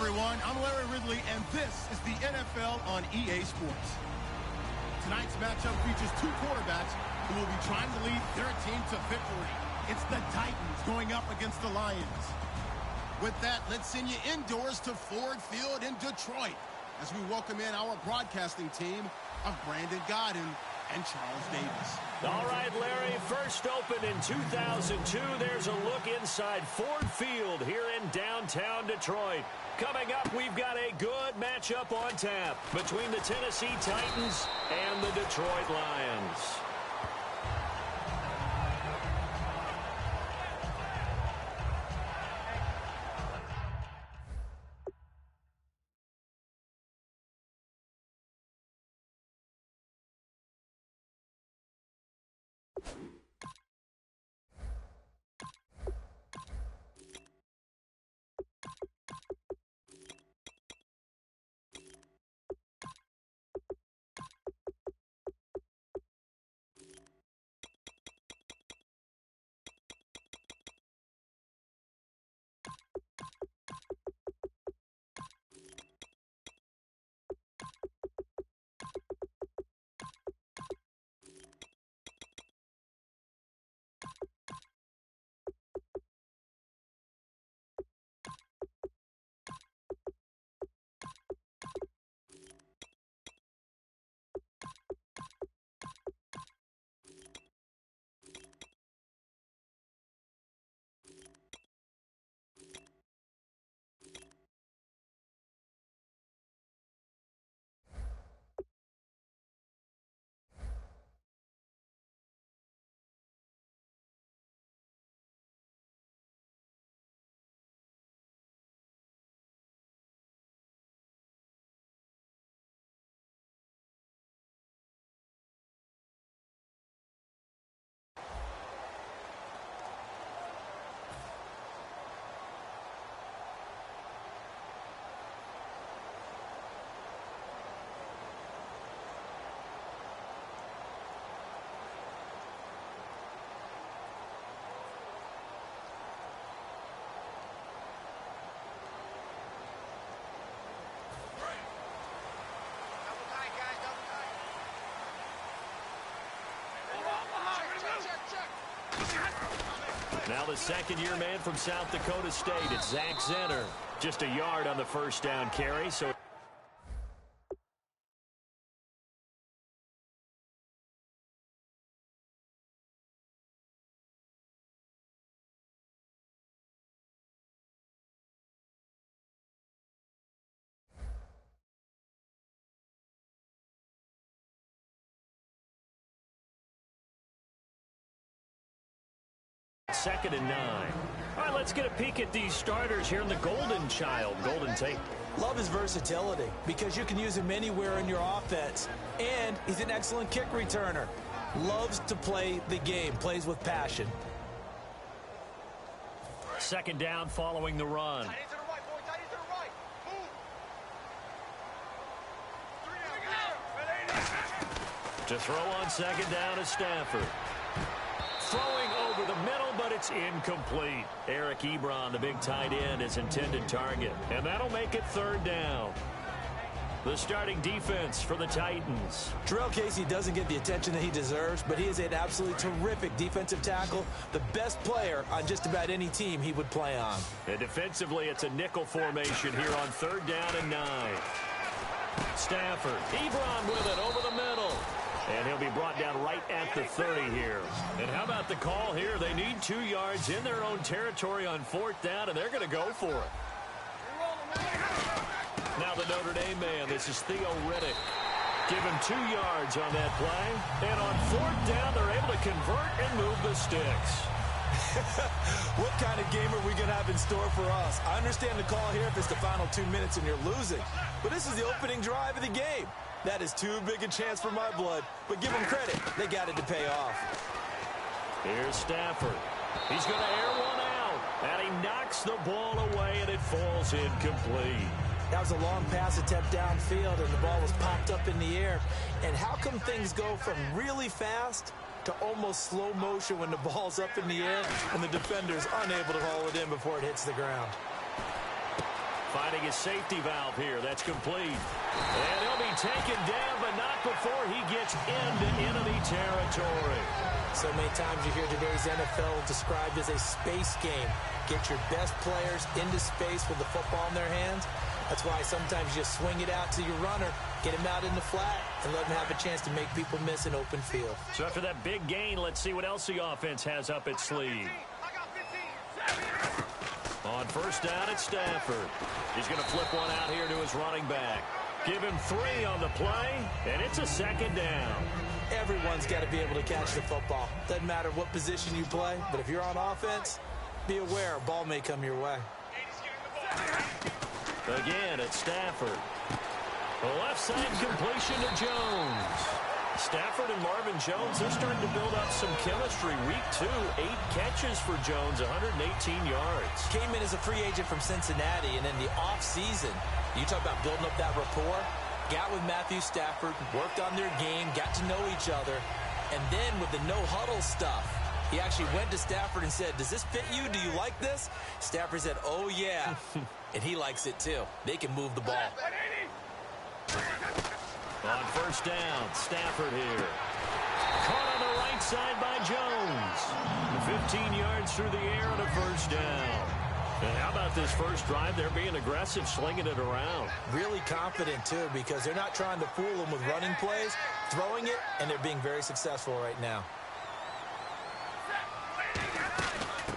everyone. I'm Larry Ridley, and this is the NFL on EA Sports. Tonight's matchup features two quarterbacks who will be trying to lead their team to victory. It's the Titans going up against the Lions. With that, let's send you indoors to Ford Field in Detroit as we welcome in our broadcasting team of Brandon Godden and Charles Davis. All right, Larry, first opened in 2002. There's a look inside Ford Field here in downtown Detroit. Coming up, we've got a good matchup on tap between the Tennessee Titans and the Detroit Lions. Now the second-year man from South Dakota State, it's Zach Zenner. Just a yard on the first down carry. So second and 9. All right, let's get a peek at these starters here in the Golden Child. Golden Tate. Love his versatility because you can use him anywhere in your offense. And he's an excellent kick returner. Loves to play the game. Plays with passion. Second down following the run. Tight end to the right, boy. Tight end to the right. Move. 3 out. To throw on second down is Stafford. Throwing over the middle, but it's incomplete. Eric Ebron, the big tight end, is intended target. And that'll make it third down. The starting defense for the Titans. Terrell Casey doesn't get the attention that he deserves, but he is an absolutely terrific defensive tackle, the best player on just about any team he would play on. And defensively, it's a nickel formation here on third down and 9. Stafford, Ebron with it over the middle. And he'll be brought down right at the 30 here. And how about the call here? They need 2 yards in their own territory on fourth down, and they're going to go for it. Now the Notre Dame man, this is Theo Riddick. Give him 2 yards on that play. And on fourth down, they're able to convert and move the sticks. What kind of game are we going to have in store for us? I understand the call here if it's the final 2 minutes and you're losing. But this is the opening drive of the game. That is too big a chance for my blood. But give them credit. They got it to pay off. Here's Stafford. He's going to air one out. And he knocks the ball away, and it falls incomplete. That was a long pass attempt downfield, and the ball was popped up in the air. And how come things go from really fast to almost slow motion when the ball's up in the air and the defender's unable to haul it in before it hits the ground? Finding his safety valve here. That's complete. And he'll be taken down, but not before he gets into enemy territory. So many times you hear today's NFL described as a space game. Get your best players into space with the football in their hands. That's why sometimes you just swing it out to your runner, get him out in the flat, and let him have a chance to make people miss an open field. So after that big gain, let's see what else the offense has up its sleeve. On first down, it's Stafford. He's going to flip one out here to his running back. Give him 3 on the play, and it's a second down. Everyone's got to be able to catch the football. Doesn't matter what position you play, but if you're on offense, be aware a ball may come your way. Again, it's Stafford. The left side completion to Jones. Stafford and Marvin Jones, they're starting to build up some chemistry. Week 2, 8 catches for Jones, 118 yards. Came in as a free agent from Cincinnati, and in the offseason, you talk about building up that rapport, got with Matthew Stafford, worked on their game, got to know each other, and then with the no-huddle stuff, he actually went to Stafford and said, does this fit you? Do you like this? Stafford said, oh, yeah. And he likes it, too. They can move the ball. On first down, Stafford here. Caught on the right side by Jones. 15 yards through the air on a first down. And how about this first drive? They're being aggressive, slinging it around. Really confident, too, because they're not trying to fool them with running plays, throwing it, and they're being very successful right now.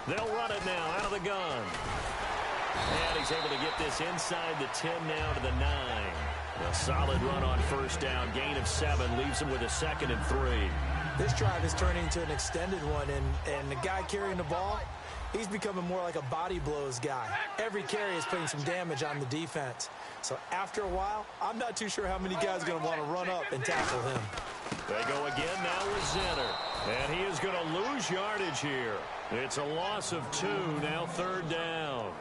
They'll run it now out of the gun. And he's able to get this inside the 10 now to the 9. A solid run on first down. Gain of 7 leaves him with a 2nd and 3. This drive is turning into an extended one, and the guy carrying the ball, he's becoming more like a body blows guy. Every carry is putting some damage on the defense. So after a while, I'm not too sure how many guys are going to want to run up and tackle him. They go again now with Zenner. And he is going to lose yardage here. It's a loss of 2, now 3rd down.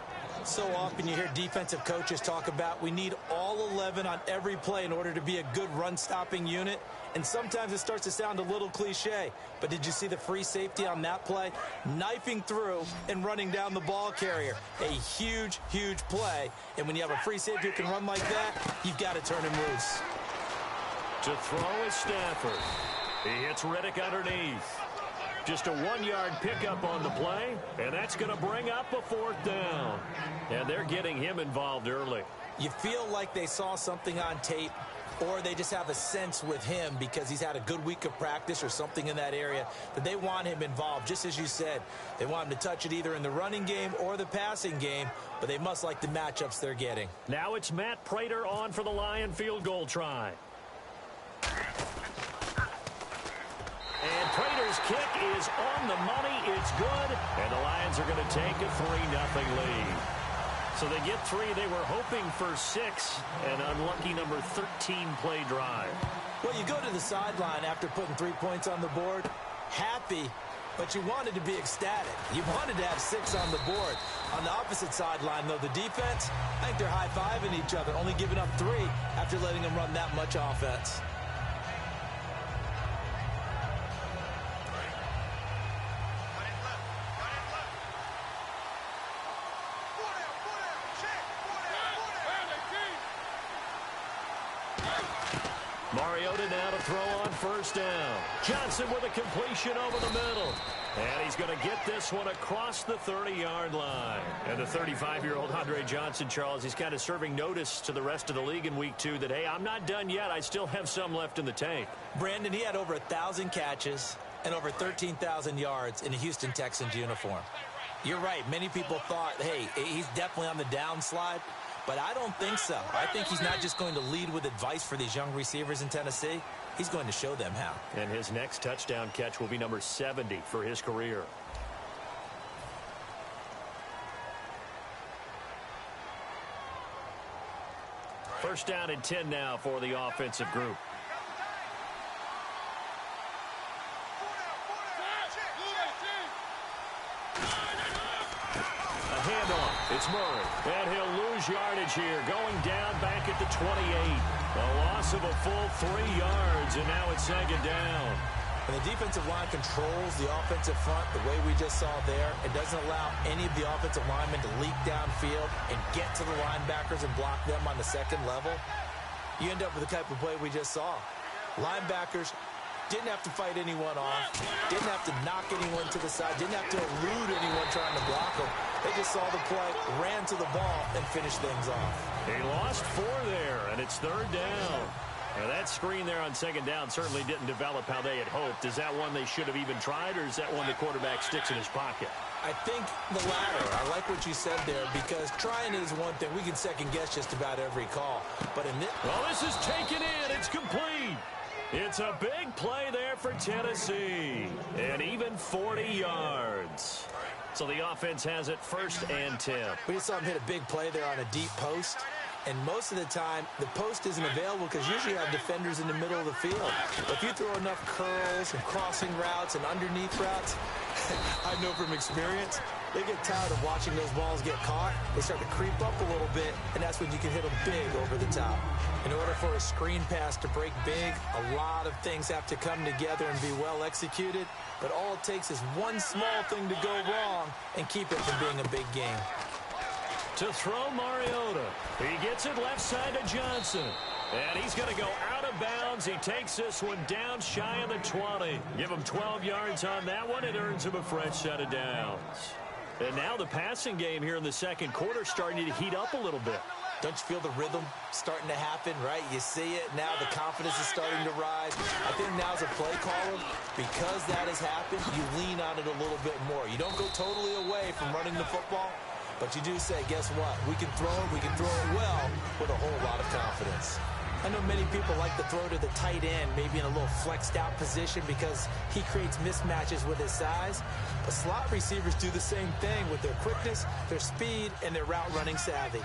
So often you hear defensive coaches talk about we need all 11 on every play in order to be a good run-stopping unit. And sometimes it starts to sound a little cliche. But did you see the free safety on that play? Knifing through and running down the ball carrier. A huge, huge play. And when you have a free safety who can run like that, you've got to turn him loose. To throw is Stafford. He hits Riddick underneath. Just a 1-yard pickup on the play, and that's going to bring up a 4th down. And they're getting him involved early. You feel like they saw something on tape, or they just have a sense with him because he's had a good week of practice or something in that area that they want him involved. Just as you said, they want him to touch it either in the running game or the passing game, but they must like the matchups they're getting. Now it's Matt Prater on for the Lion field goal try. And Prater's kick is on the money. It's good. And the Lions are going to take a 3-0 lead. So they get 3. They were hoping for 6. An unlucky number 13 play drive. Well, you go to the sideline after putting 3 points on the board, happy, but you wanted to be ecstatic. You wanted to have 6 on the board. On the opposite sideline, though, the defense, I think they're high-fiving each other, only giving up 3 after letting them run that much offense. Mariota now to throw on first down. Johnson with a completion over the middle. And he's going to get this one across the 30-yard line. And the 35-year-old Andre Johnson, Charles, he's kind of serving notice to the rest of the league in week 2 that, hey, I'm not done yet. I still have some left in the tank. Brandon, he had over 1,000 catches and over 13,000 yards in a Houston Texans uniform. You're right. Many people thought, hey, he's definitely on the downslide. But I don't think so. I think he's not just going to lead with advice for these young receivers in Tennessee. He's going to show them how. And his next touchdown catch will be number 70 for his career. First down and 10 now for the offensive group. Handoff. It's Murray. And he'll lose yardage here. Going down back at the 28. A loss of a full 3 yards. And now it's 2nd down. And the defensive line controls the offensive front the way we just saw there. It doesn't allow any of the offensive linemen to leak downfield and get to the linebackers and block them on the second level. You end up with the type of play we just saw. Linebackers didn't have to fight anyone off, didn't have to knock anyone to the side, didn't have to elude anyone trying to block them. They just saw the play, ran to the ball, and finished things off. He lost 4 there, and it's 3rd down. Now, that screen there on 2nd down certainly didn't develop how they had hoped. Is that one they should have even tried, or is that one the quarterback sticks in his pocket? I think the latter. I like what you said there, because trying is one thing. We can second-guess just about every call. But in this... Well, this is taken in. It's complete. It's a big play there for Tennessee. And even 40 yards. So the offense has it 1st and 10. We just saw him hit a big play there on a deep post. And most of the time, the post isn't available because usually you have defenders in the middle of the field. If you throw enough curls and crossing routes and underneath routes, I know from experience, they get tired of watching those balls get caught. They start to creep up a little bit, and that's when you can hit them big over the top. In order for a screen pass to break big, a lot of things have to come together and be well executed. But all it takes is one small thing to go wrong and keep it from being a big game. To throw Mariota. He gets it left side to Johnson. And he's going to go out of bounds. He takes this one down shy of the 20. Give him 12 yards on that one. It earns him a fresh set of downs. And now the passing game here in the 2nd quarter starting to heat up a little bit. Don't you feel the rhythm starting to happen, right? You see it now. The confidence is starting to rise. I think now's a play caller. Because that has happened, you lean on it a little bit more. You don't go totally away from running the football. But you do say, guess what? We can throw it well with a whole lot of confidence. I know many people like to throw to the tight end, maybe in a little flexed out position because he creates mismatches with his size. But slot receivers do the same thing with their quickness, their speed, and their route running savvy.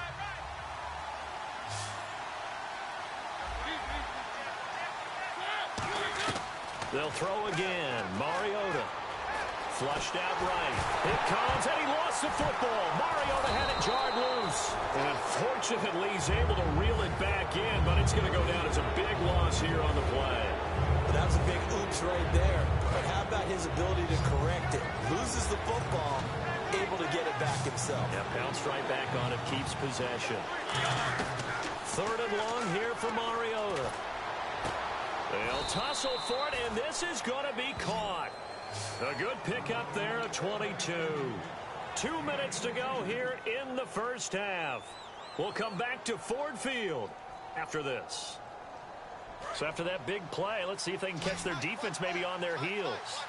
They'll throw again. Mariota. Flushed out right. It comes, and he lost the football. Mariota had it jarred loose. And unfortunately, he's able to reel it back in, but it's going to go down as a big loss here on the play. Well, that was a big oops right there. But how about his ability to correct it? Loses the football, able to get it back himself. Yeah, bounced right back on it, keeps possession. 3rd and long here for Mariota. They'll tussle for it, and this is going to be caught. A good pickup there, a 22. 2 minutes to go here in the 1st half. We'll come back to Ford Field after this. So after that big play, let's see if they can catch their defense maybe on their heels.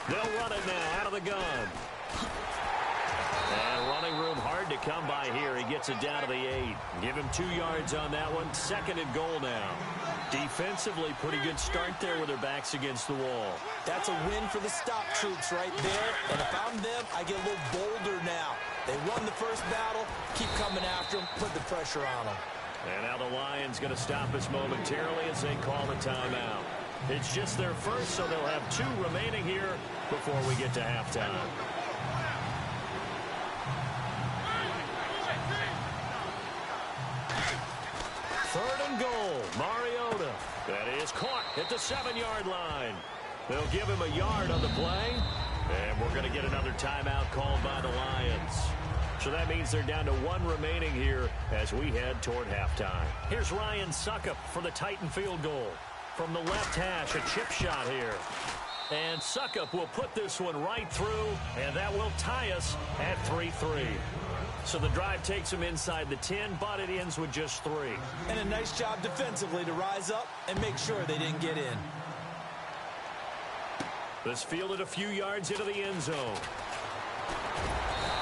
They'll run it now out of the gun. And running room hard to come by here. He gets it down to the 8. Give him 2 yards on that one. 2nd and goal now. Defensively, pretty good start there with their backs against the wall. That's a win for the stop troops right there. And if I'm them, I get a little bolder now. They won the first battle. Keep coming after them. Put the pressure on them. And now the Lions going to stop us momentarily as they call a timeout. It's just their first, so they'll have 2 remaining here before we get to halftime. 3rd and goal. Mariota. That is caught at the 7-yard line. They'll give him a yard on the play. And we're going to get another timeout called by the Lions. So that means they're down to 1 remaining here as we head toward halftime. Here's Ryan Suckup for the Titan field goal. From the left hash, a chip shot here. And Suckup will put this one right through, and that will tie us at 3-3. So the drive takes them inside the 10, but it ends with just 3. And a nice job defensively to rise up and make sure they didn't get in. This fielded a few yards into the end zone.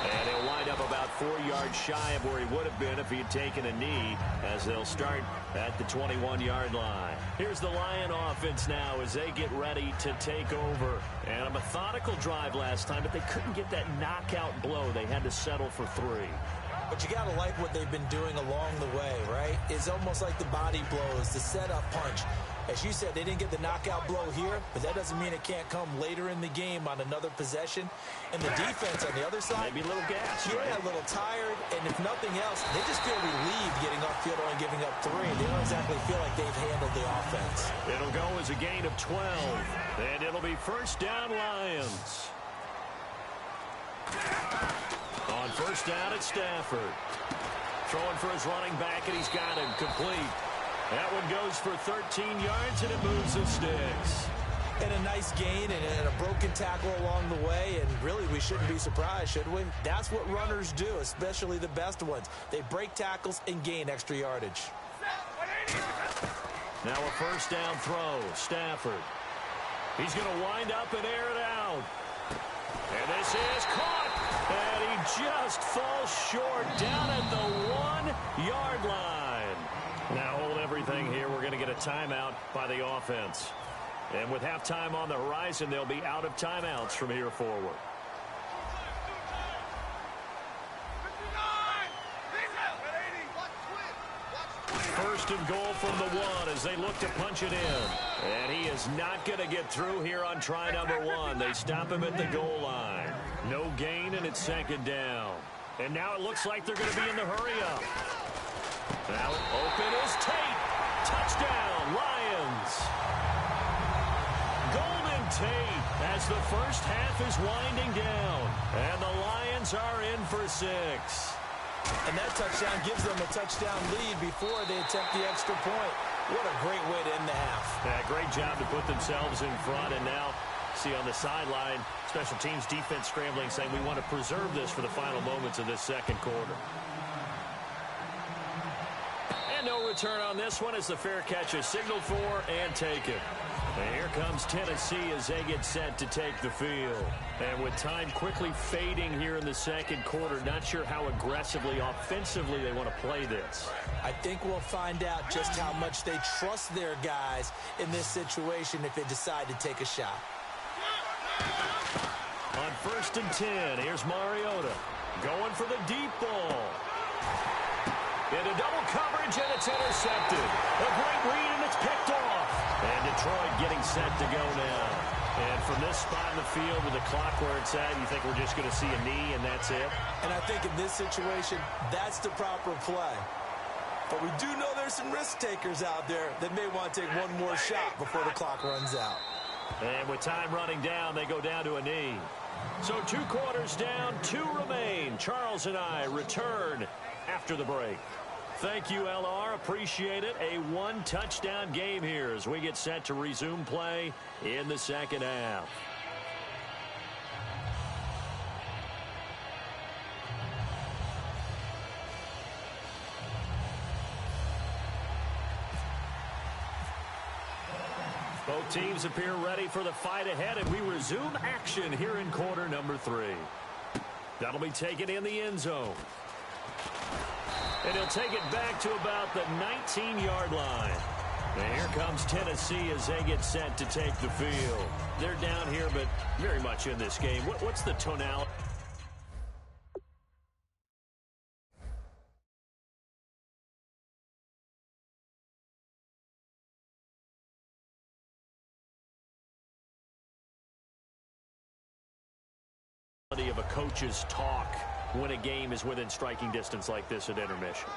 And he'll wind up about 4 yards shy of where he would have been if he had taken a knee, as they'll start at the 21-yard line. Here's the Lion offense now as they get ready to take over. And a methodical drive last time, but they couldn't get that knockout blow. They had to settle for 3. But you got to like what they've been doing along the way, right? It's almost like the body blows, the setup punch. As you said, they didn't get the knockout blow here, but that doesn't mean it can't come later in the game on another possession. And the defense on the other side, maybe a little gas, yeah, right? A little tired. And if nothing else, they just feel relieved getting upfield and giving up 3. They don't exactly feel like they've handled the offense. It'll go as a gain of 12, and it'll be first down Lions. On first down, it's Stafford. Throwing for his running back, and he's got him complete. That one goes for 13 yards, and it moves the sticks. And a nice gain and a broken tackle along the way, and really we shouldn't be surprised, should we? That's what runners do, especially the best ones. They break tackles and gain extra yardage. Now a first down throw, Stafford. He's going to wind up and air it out. And this is caught, and he just falls short down at the 1-yard line. Now hold everything here. We're going to get a timeout by the offense. And with halftime on the horizon, they'll be out of timeouts from here forward. First and goal from the 1 as they look to punch it in. And he is not going to get through here on try number 1. They stop him at the goal line. No gain, and it's second down. And now it looks like they're going to be in the hurry-up. Now open is Tate. Touchdown, Lions. Golden Tate as the first half is winding down. And the Lions are in for 6. And that touchdown gives them a touchdown lead before they attempt the extra point. What a great way to end the half. Yeah, great job to put themselves in front. And now, see on the sideline, special teams defense scrambling, saying we want to preserve this for the final moments of this second quarter. And no return on this one as the fair catch is signaled for and taken. And here comes Tennessee as they get set to take the field. And with time quickly fading here in the second quarter, not sure how aggressively, offensively they want to play this. I think we'll find out just how much they trust their guys in this situation if they decide to take a shot. On first and 10, here's Mariota going for the deep ball. Into double coverage, and it's intercepted. A great read, and it's picked off. And Detroit getting set to go now. And from this spot in the field with the clock where it's at, you think we're just going to see a knee and that's it? And I think in this situation, that's the proper play. But we do know there's some risk takers out there that may want to take one more shot before the clock runs out. And with time running down, they go down to a knee. So 2 quarters down, 2 remain. Charles and I return after the break. Thank you, LR. Appreciate it. A 1-touchdown game here as we get set to resume play in the second half. Both teams appear ready for the fight ahead, and we resume action here in quarter number 3. That'll be taken in the end zone. And he'll take it back to about the 19-yard line. And here comes Tennessee as they get set to take the field. They're down here, but very much in this game. What's the tonality? Of a coach's talk when a game is within striking distance like this at intermission?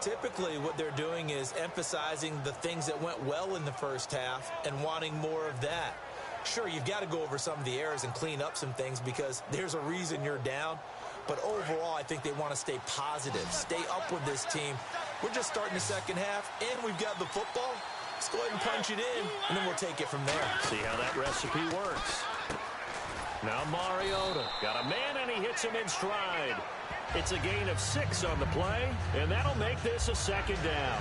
Typically, what they're doing is emphasizing the things that went well in the first half and wanting more of that. Sure, you've got to go over some of the errors and clean up some things because there's a reason you're down. But overall, I think they want to stay positive, stay up with this team. We're just starting the second half, and we've got the football. Let's go ahead and punch it in, and then we'll take it from there. See how that recipe works. Now Mariota got a man, and he hits him in stride. It's a gain of 6 on the play, and that'll make this a second down.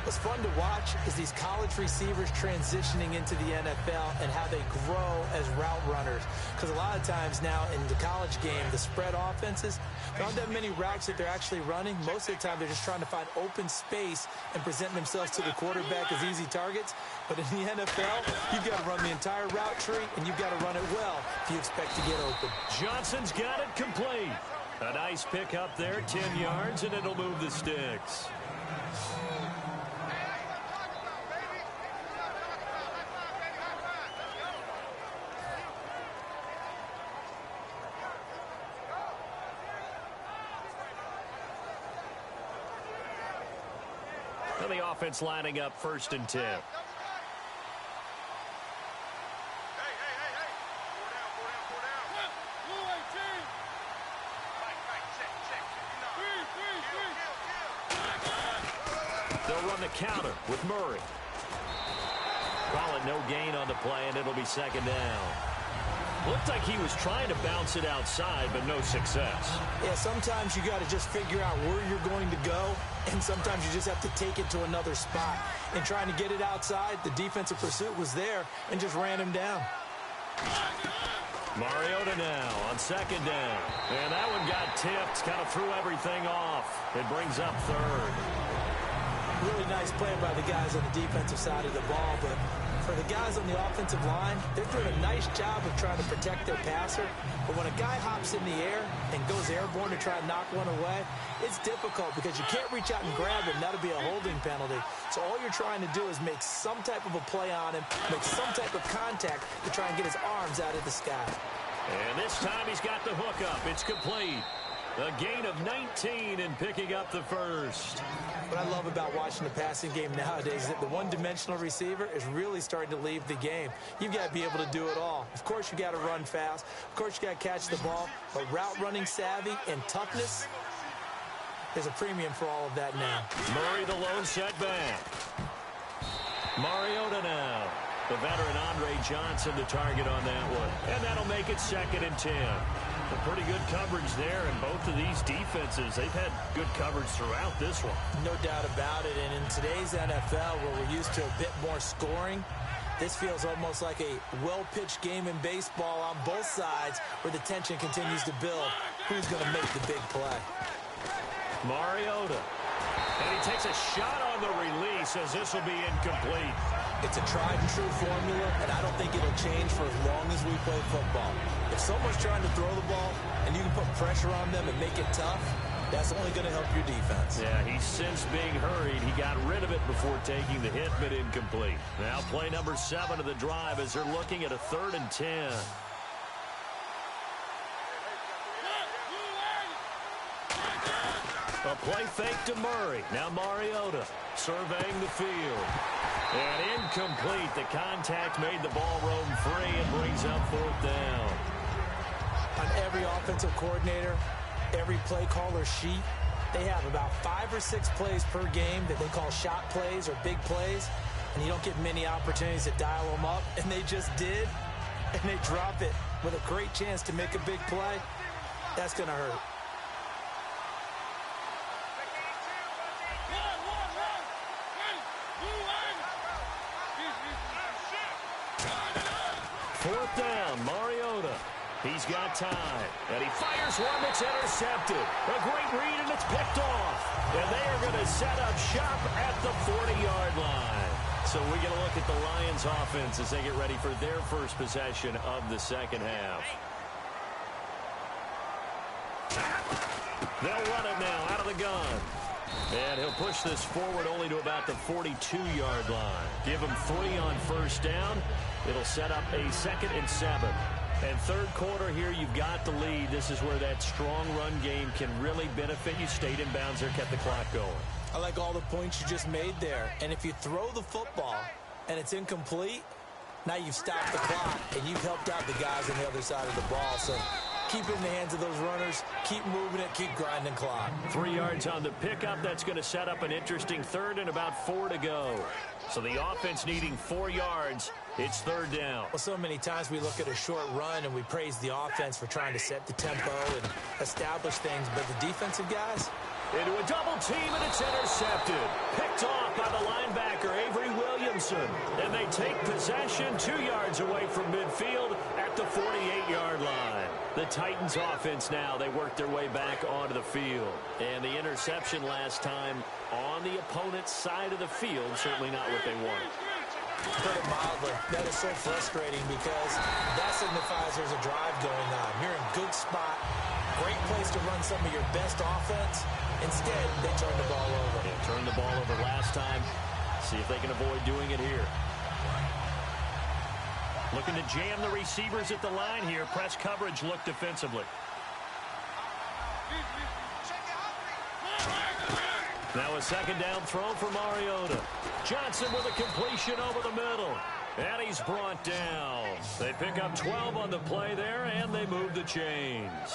What's fun to watch is these college receivers transitioning into the NFL and how they grow as route runners. Because a lot of times now in the college game, the spread offenses, there aren't that many routes that they're actually running. Most of the time, they're just trying to find open space and present themselves to the quarterback as easy targets. But in the NFL, you've got to run the entire route tree, and you've got to run it well if you expect to get open. Johnson's got it complete. A nice pick up there, 10 yards, and it'll move the sticks. And the offense lining up 1st and 10. They'll run the counter with Murray. Call it no gain on the play, and it'll be 2nd down. Looked like he was trying to bounce it outside, but no success. Yeah, sometimes you got to just figure out where you're going to go, and sometimes you just have to take it to another spot. And trying to get it outside, the defensive pursuit was there and just ran him down. Mariota now on 2nd down. And that one got tipped, kind of threw everything off. It brings up 3rd. Really nice play by the guys on the defensive side of the ball, but for the guys on the offensive line, they're doing a nice job of trying to protect their passer. But when a guy hops in the air and goes airborne to try and knock one away, it's difficult because you can't reach out and grab him. That'll be a holding penalty. So all you're trying to do is make some type of a play on him, make some type of contact to try and get his arms out of the sky. And this time he's got the hook up. It's complete. A gain of 19 and picking up the 1st. What I love about watching the passing game nowadays is that the one-dimensional receiver is really starting to leave the game. You've got to be able to do it all. Of course, you got to run fast. Of course, you got to catch the ball. But route running savvy and toughness, there's a premium for all of that now. Murray the lone setback. Mariota now. The veteran Andre Johnson the target on that one. And that'll make it 2nd and 10. A pretty good coverage there, and both of these defenses, they've had good coverage throughout this one. No doubt about it, and in today's NFL, where we're used to a bit more scoring, this feels almost like a well-pitched game in baseball on both sides where the tension continues to build. Who's going to make the big play? Mariota. And he takes a shot on the release as this will be incomplete. It's a tried-and-true formula, and I don't think it'll change for as long as we play football. If someone's trying to throw the ball and you can put pressure on them and make it tough, that's only going to help your defense. Yeah, he's since being hurried. He got rid of it before taking the hit, but incomplete. Now play number 7 of the drive as they're looking at a 3rd and 10. A play fake to Murray. Now Mariota surveying the field. And incomplete. The contact made the ball roam free and brings up 4th down. On every offensive coordinator, every play caller sheet, they have about 5 or 6 plays per game that they call shot plays or big plays, and you don't get many opportunities to dial them up, and they just did, and they drop it with a great chance to make a big play. That's going to hurt. Fourth down, Mariota. He's got time, and he fires one that's intercepted. A great read, and it's picked off. And they are going to set up shop at the 40-yard line. So we get a look at the Lions offense as they get ready for their first possession of the second half. They'll run it now out of the gun. And he'll push this forward only to about the 42-yard line. Give him 3 on first down. It'll set up a 2nd and 7. And third quarter here, you've got the lead. This is where that strong run game can really benefit you. Stayed in bounds there, kept the clock going. I like all the points you just made there. And if you throw the football and it's incomplete, now you've stopped the clock and you've helped out the guys on the other side of the ball. So keep it in the hands of those runners. Keep moving it. Keep grinding clock. 3 yards on the pickup. That's going to set up an interesting third and about 4 to go. So the offense needing 4 yards. It's third down. Well, so many times we look at a short run and we praise the offense for trying to set the tempo and establish things. But the defensive guys? Into a double team, and it's intercepted. Picked off by the linebacker, Avery Williamson. And they take possession 2 yards away from midfield at the 48-yard line. The Titans offense now, they work their way back onto the field. And the interception last time on the opponent's side of the field, certainly not what they wanted. Put it mildly, that is so frustrating because that signifies there's a drive going on. You're in a good spot. Great place to run some of your best offense. Instead, they turn the ball over. Yeah, turned the ball over last time. See if they can avoid doing it here. Looking to jam the receivers at the line here. Press coverage look defensively. Now a second down throw for Mariota. Johnson with a completion over the middle. And he's brought down. They pick up 12 on the play there, and they move the chains.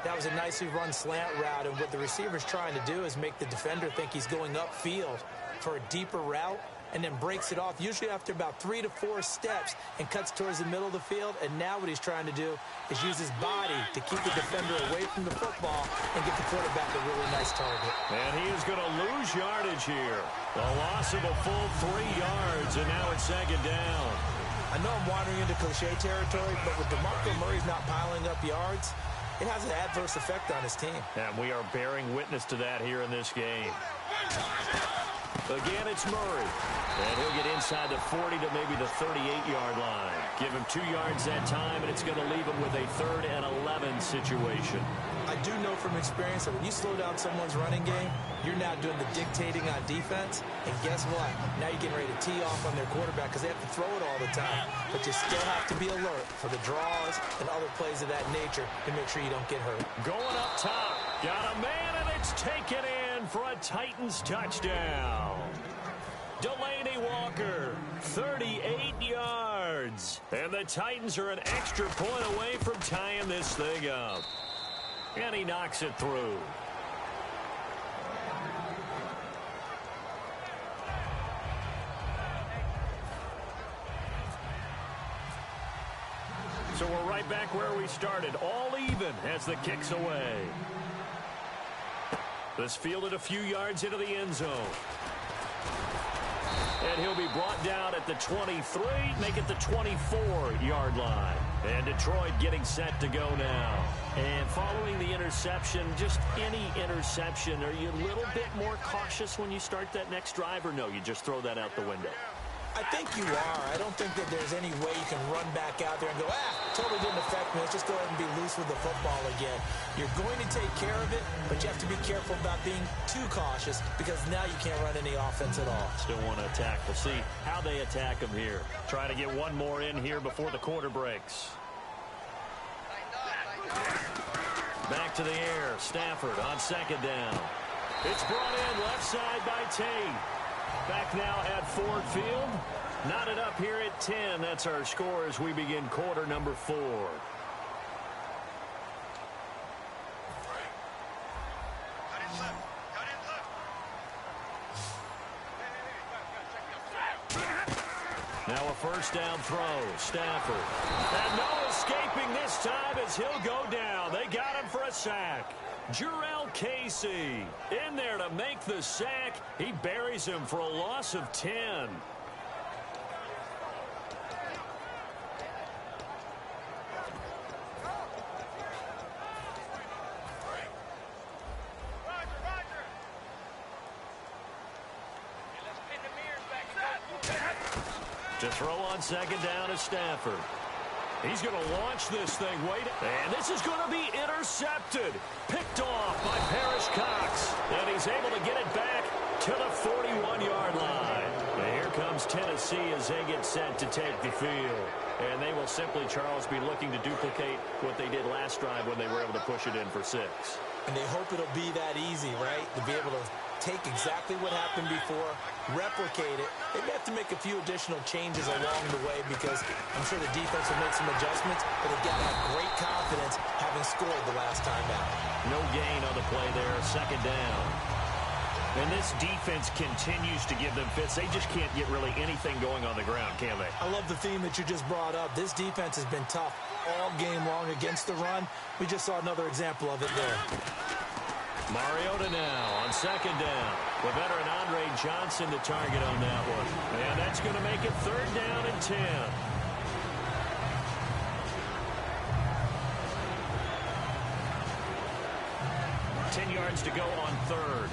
That was a nicely run slant route, and what the receiver's trying to do is make the defender think he's going upfield for a deeper route, and then breaks it off, usually after about 3 to 4 steps, and cuts towards the middle of the field. And now what he's trying to do is use his body to keep the defender away from the football and get the quarterback a really nice target. And he is going to lose yardage here. A loss of a full 3 yards, and now it's second down. I know I'm wandering into cliche territory, but with DeMarco Murray's not piling up yards, it has an adverse effect on his team. And we are bearing witness to that here in this game. Again, it's Murray. And he'll get inside the 40 to maybe the 38-yard line. Give him 2 yards that time, and it's going to leave him with a 3rd and 11 situation. I do know from experience that when you slow down someone's running game, you're now doing the dictating on defense. And guess what? Now you're getting ready to tee off on their quarterback because they have to throw it all the time. But you still have to be alert for the draws and other plays of that nature to make sure you don't get hurt. Going up top. Got a man, and it's taken in for a Titans touchdown. Delaney Walker, 38 yards. And the Titans are an extra point away from tying this thing up. And he knocks it through. So we're right back where we started. All even as the kick's away. This fielded a few yards into the end zone. And he'll be brought down at the 23, make it the 24-yard line. And Detroit getting set to go now. And following the interception, just any interception, are you a little bit more cautious when you start that next drive, or no, you just throw that out the window? I think you are. I don't think that there's any way you can run back out there and go, totally didn't affect me. Let's just go ahead and be loose with the football again. You're going to take care of it, but you have to be careful about being too cautious because now you can't run any offense at all. Still want to attack. We'll see how they attack him here. Try to get one more in here before the quarter breaks. Back to the air. Stafford on second down. It's brought in left side by Tate. Back now at Ford Field. Knotted up here at 10. That's our score as we begin quarter number 4. Now a first down throw. Stafford. And no escaping this time as he'll go down. They got him for a sack. Jurrell Casey in there to make the sack. He buries him for a loss of 10. To throw on second down is Stafford. He's going to launch this thing. And this is going to be intercepted. Picked off by Parrish Cox. And he's able to get it back to the 41-yard line. And here comes Tennessee as they get set to take the field. And they will simply, Charles, be looking to duplicate what they did last drive when they were able to push it in for 6. And they hope it'll be that easy, right? To be able to take exactly what happened before, replicate it. They may have to make a few additional changes along the way because I'm sure the defense will make some adjustments, but they've got to have great confidence having scored the last time out. No gain on the play there, second down. And this defense continues to give them fits. They just can't get really anything going on the ground, can they? I love the theme that you just brought up. This defense has been tough all game long against the run. We just saw another example of it there. Mariota now on second down. The veteran Andre Johnson the target on that one. And that's going to make it third down and 10. Yards to go on third.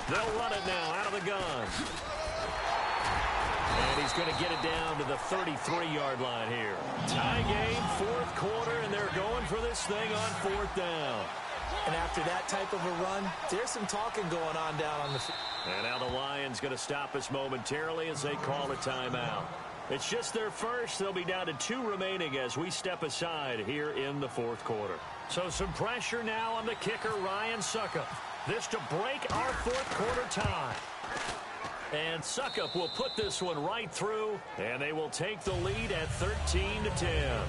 They'll run it now out of the gun. And he's going to get it down to the 33-yard line here. Tie game, fourth quarter, and they're going for this thing on fourth down. And after that type of a run, there's some talking going on down on the field. And now the Lions going to stop us momentarily as they call a timeout. It's just their first. They'll be down to 2 remaining as we step aside here in the fourth quarter. So some pressure now on the kicker, Ryan Suckup. This to break our fourth quarter tie. And Suckup will put this one right through, and they will take the lead at 13-10.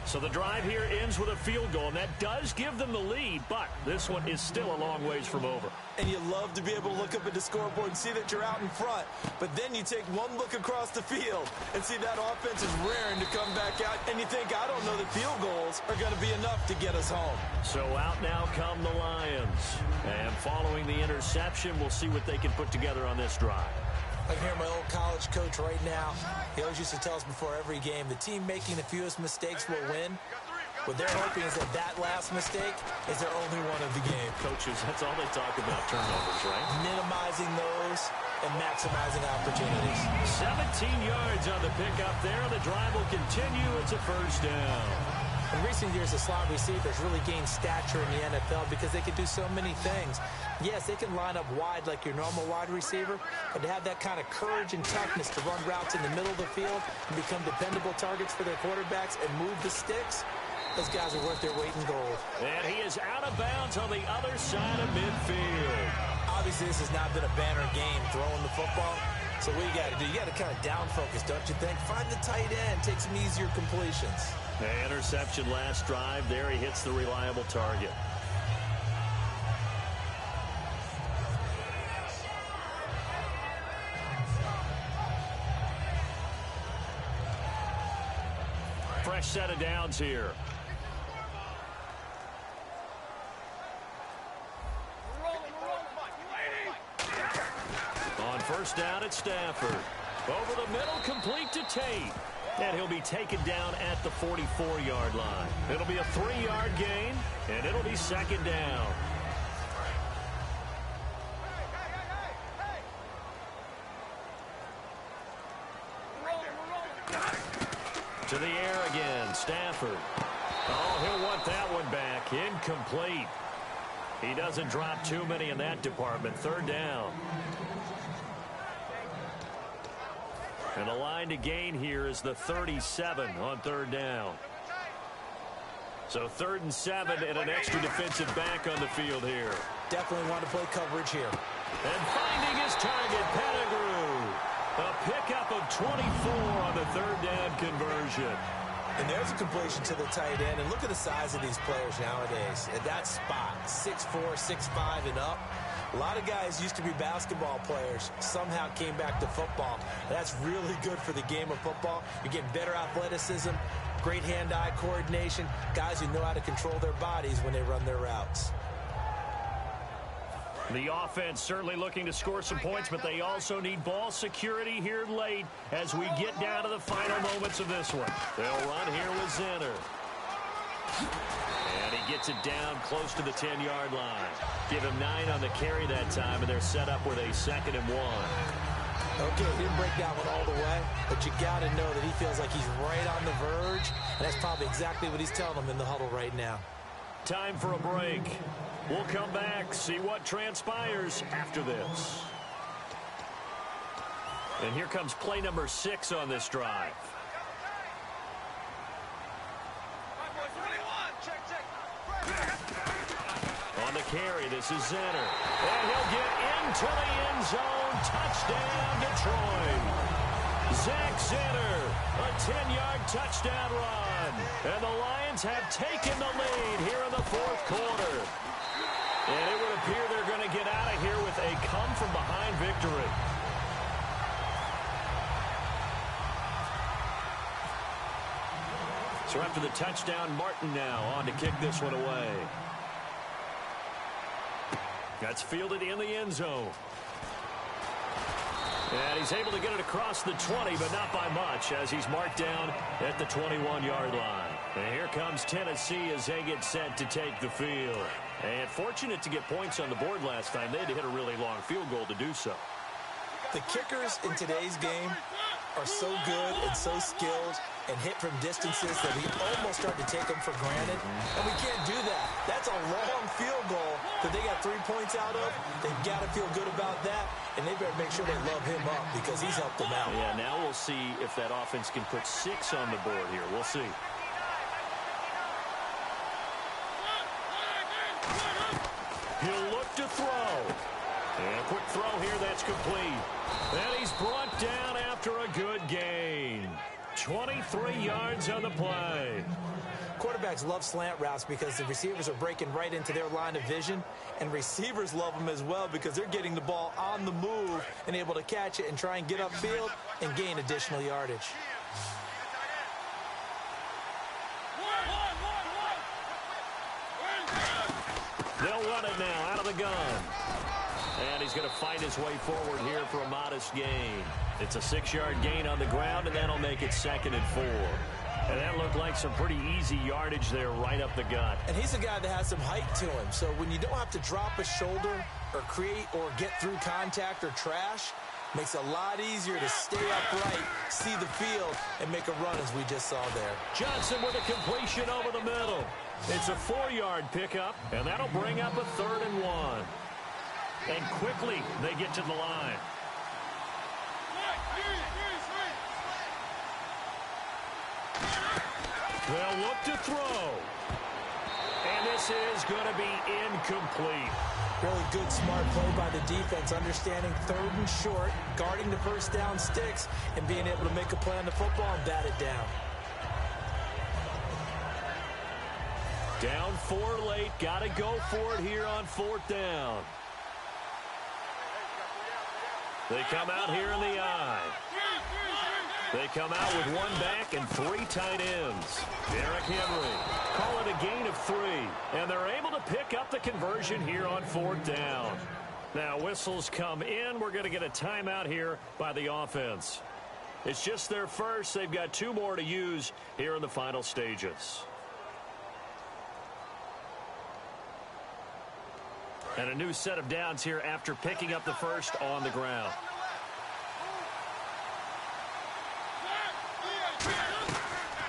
So the drive here ends with a field goal, and that does give them the lead, but this one is still a long ways from over. And you love to be able to look up at the scoreboard and see that you're out in front. But then you take one look across the field and see that offense is raring to come back out. And you think, I don't know that field goals are going to be enough to get us home. So out now come the Lions. And following the interception, we'll see what they can put together on this drive. I can hear my old college coach right now. He always used to tell us before every game, the team making the fewest mistakes will win. What they're hoping is that that last mistake is their only one of the game. Coaches, that's all they talk about, turnovers, right? Minimizing those and maximizing opportunities. 17 yards on the pickup there. The drive will continue. It's a first down. In recent years, the slot receivers really gained stature in the NFL because they can do so many things. Yes, they can line up wide like your normal wide receiver, but to have that kind of courage and toughness to run routes in the middle of the field and become dependable targets for their quarterbacks and move the sticks, those guys are worth their weight in gold. And he is out of bounds on the other side of midfield. Obviously, this has not been a banner game throwing the football. So what you got to do, you got to kind of down focus, don't you think? Find the tight end, take some easier completions. Interception last drive. There he hits the reliable target. Fresh set of downs here. On first down at Stafford. Over the middle, complete to Tate. And he'll be taken down at the 44-yard line. It'll be a 3-yard gain, and it'll be second down. To the air again, Stafford. Oh, he'll want that one back. Incomplete. He doesn't drop too many in that department. Third down. And the line to gain here is the 37 on third down. So 3rd and 7 and an extra defensive back on the field here. Definitely want to play coverage here. And finding his target, Pettigrew. A pickup of 24 on the 3rd down conversion. And there's a completion to the tight end. And look at the size of these players nowadays. At that spot, 6'4", 6'5", and up. A lot of guys used to be basketball players, somehow came back to football. That's really good for the game of football. You're getting better athleticism, great hand-eye coordination, guys who know how to control their bodies when they run their routes. The offense certainly looking to score some points, but they also need ball security here late as we get down to the final moments of this one. They'll run here with Zenner. And he gets it down close to the 10-yard line. Give him 9 on the carry that time, and they're set up with a 2nd and 1. Okay, he didn't break that one all the way, but you got to know that he feels like he's right on the verge, and that's probably exactly what he's telling them in the huddle right now. Time for a break. We'll come back, see what transpires after this. And here comes play number 6 on this drive. On the carry, this is Zenner. And he'll get into the end zone. Touchdown, Detroit. Zach Zenner, a 10-yard touchdown run. And the Lions have taken the lead here in the fourth quarter. And it would appear they're going to get out of here with a come-from-behind victory. So after the touchdown, Martin now on to kick this one away. That's fielded in the end zone. And he's able to get it across the 20, but not by much, as he's marked down at the 21-yard line. And here comes Tennessee as they get set to take the field. And fortunate to get points on the board last time. They had to hit a really long field goal to do so. The kickers in today's game are so good and so skilled and hit from distances that we almost start to take them for granted. And we can't do that. That's a long field goal that they got 3 points out of. They've got to feel good about that, and they better make sure they love him up because he's helped them out. Yeah, now we'll see if that offense can put 6 on the board here. We'll see. He'll look to throw. And a quick throw here, that's complete. And he's brought down after a good gain. 23 yards on the play. Quarterbacks love slant routes because the receivers are breaking right into their line of vision, and receivers love them as well because they're getting the ball on the move and able to catch it and try and get upfield and gain additional yardage. They'll run it now out of the gun. And he's going to fight his way forward here for a modest gain. It's a 6-yard gain on the ground, and that'll make it 2nd and 4. And that looked like some pretty easy yardage there right up the gut. And he's a guy that has some height to him. So when you don't have to drop a shoulder or create or get through contact or trash, makes it a lot easier to stay upright, see the field, and make a run as we just saw there. Johnson with a completion over the middle. It's a 4-yard pickup, and that'll bring up a 3rd and 1. And quickly, they get to the line. They'll look to throw. And this is going to be incomplete. Really good, smart play by the defense, understanding 3rd and short, guarding the first down sticks, and being able to make a play on the football and bat it down. Down 4 late. Got to go for it here on 4th down. They come out here in the I. They come out with 1 back and 3 tight ends. Derrick Henry, call it a gain of 3. And they're able to pick up the conversion here on 4th down. Now whistles come in. We're going to get a timeout here by the offense. It's just their first. They've got 2 more to use here in the final stages. And a new set of downs here after picking up the first on the ground.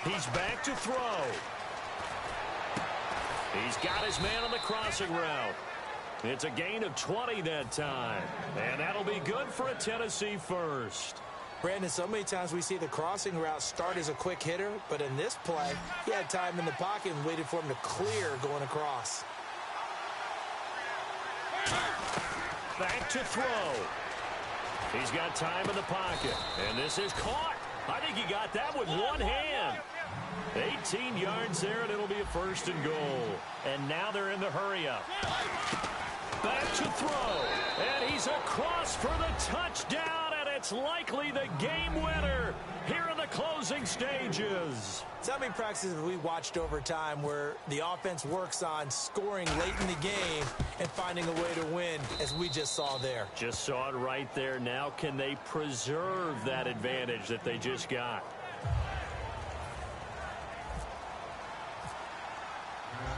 He's back to throw. He's got his man on the crossing route. It's a gain of 20 that time. And that'll be good for a Tennessee first. Brandon, so many times we see the crossing route start as a quick hitter, but in this play, he had time in the pocket and waited for him to clear going across. Back to throw. He's got time in the pocket. And this is caught. I think he got that with 1 hand. 18 yards there, and it'll be a 1st and goal. And now they're in the hurry-up. Back to throw. And he's across for the touchdown, and it's likely the game winner here in the closing stages. So how many practices have we watched over time where the offense works on scoring late in the game and finding a way to win, as we just saw there? Just saw it right there. Now can they preserve that advantage that they just got?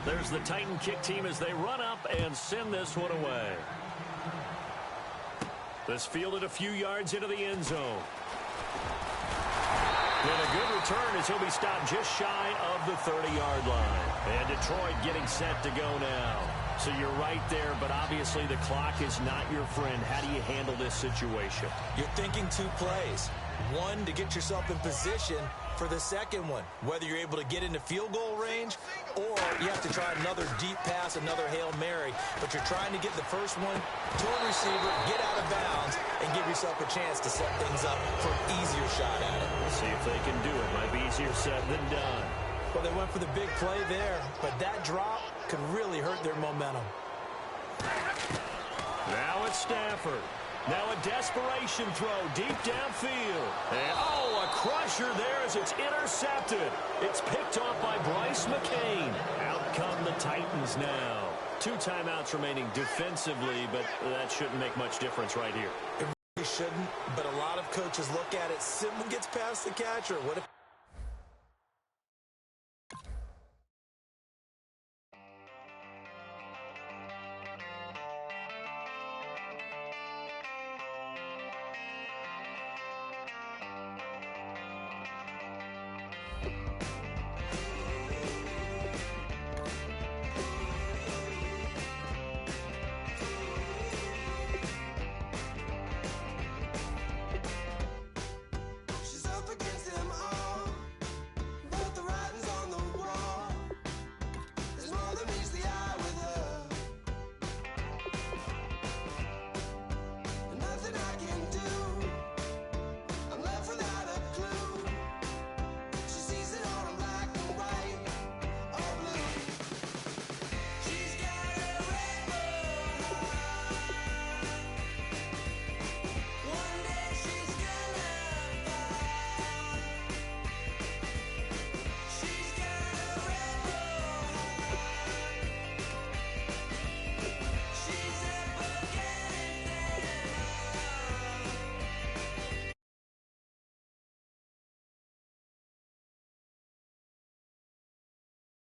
There's the Titan kick team as they run up and send this one away. This fielded a few yards into the end zone. And a good return as he'll be stopped just shy of the 30-yard line. And Detroit getting set to go now. So you're right there, but obviously the clock is not your friend. How do you handle this situation? You're thinking 2 plays. 1, to get yourself in position for the second one, whether you're able to get into field goal range or you have to try another deep pass, another Hail Mary. But you're trying to get the first one to a receiver, get out of bounds, and give yourself a chance to set things up for an easier shot at it. We'll see if they can do it. Might be easier said than done. Well, they went for the big play there, but that drop could really hurt their momentum. Now it's Stafford. Now a desperation throw deep downfield. And, oh, a crusher there as it's intercepted. It's picked off by Bryce McCain. Out come the Titans now. 2 timeouts remaining defensively, but that shouldn't make much difference right here. It really shouldn't, but a lot of coaches look at it. Someone gets past the catcher. What if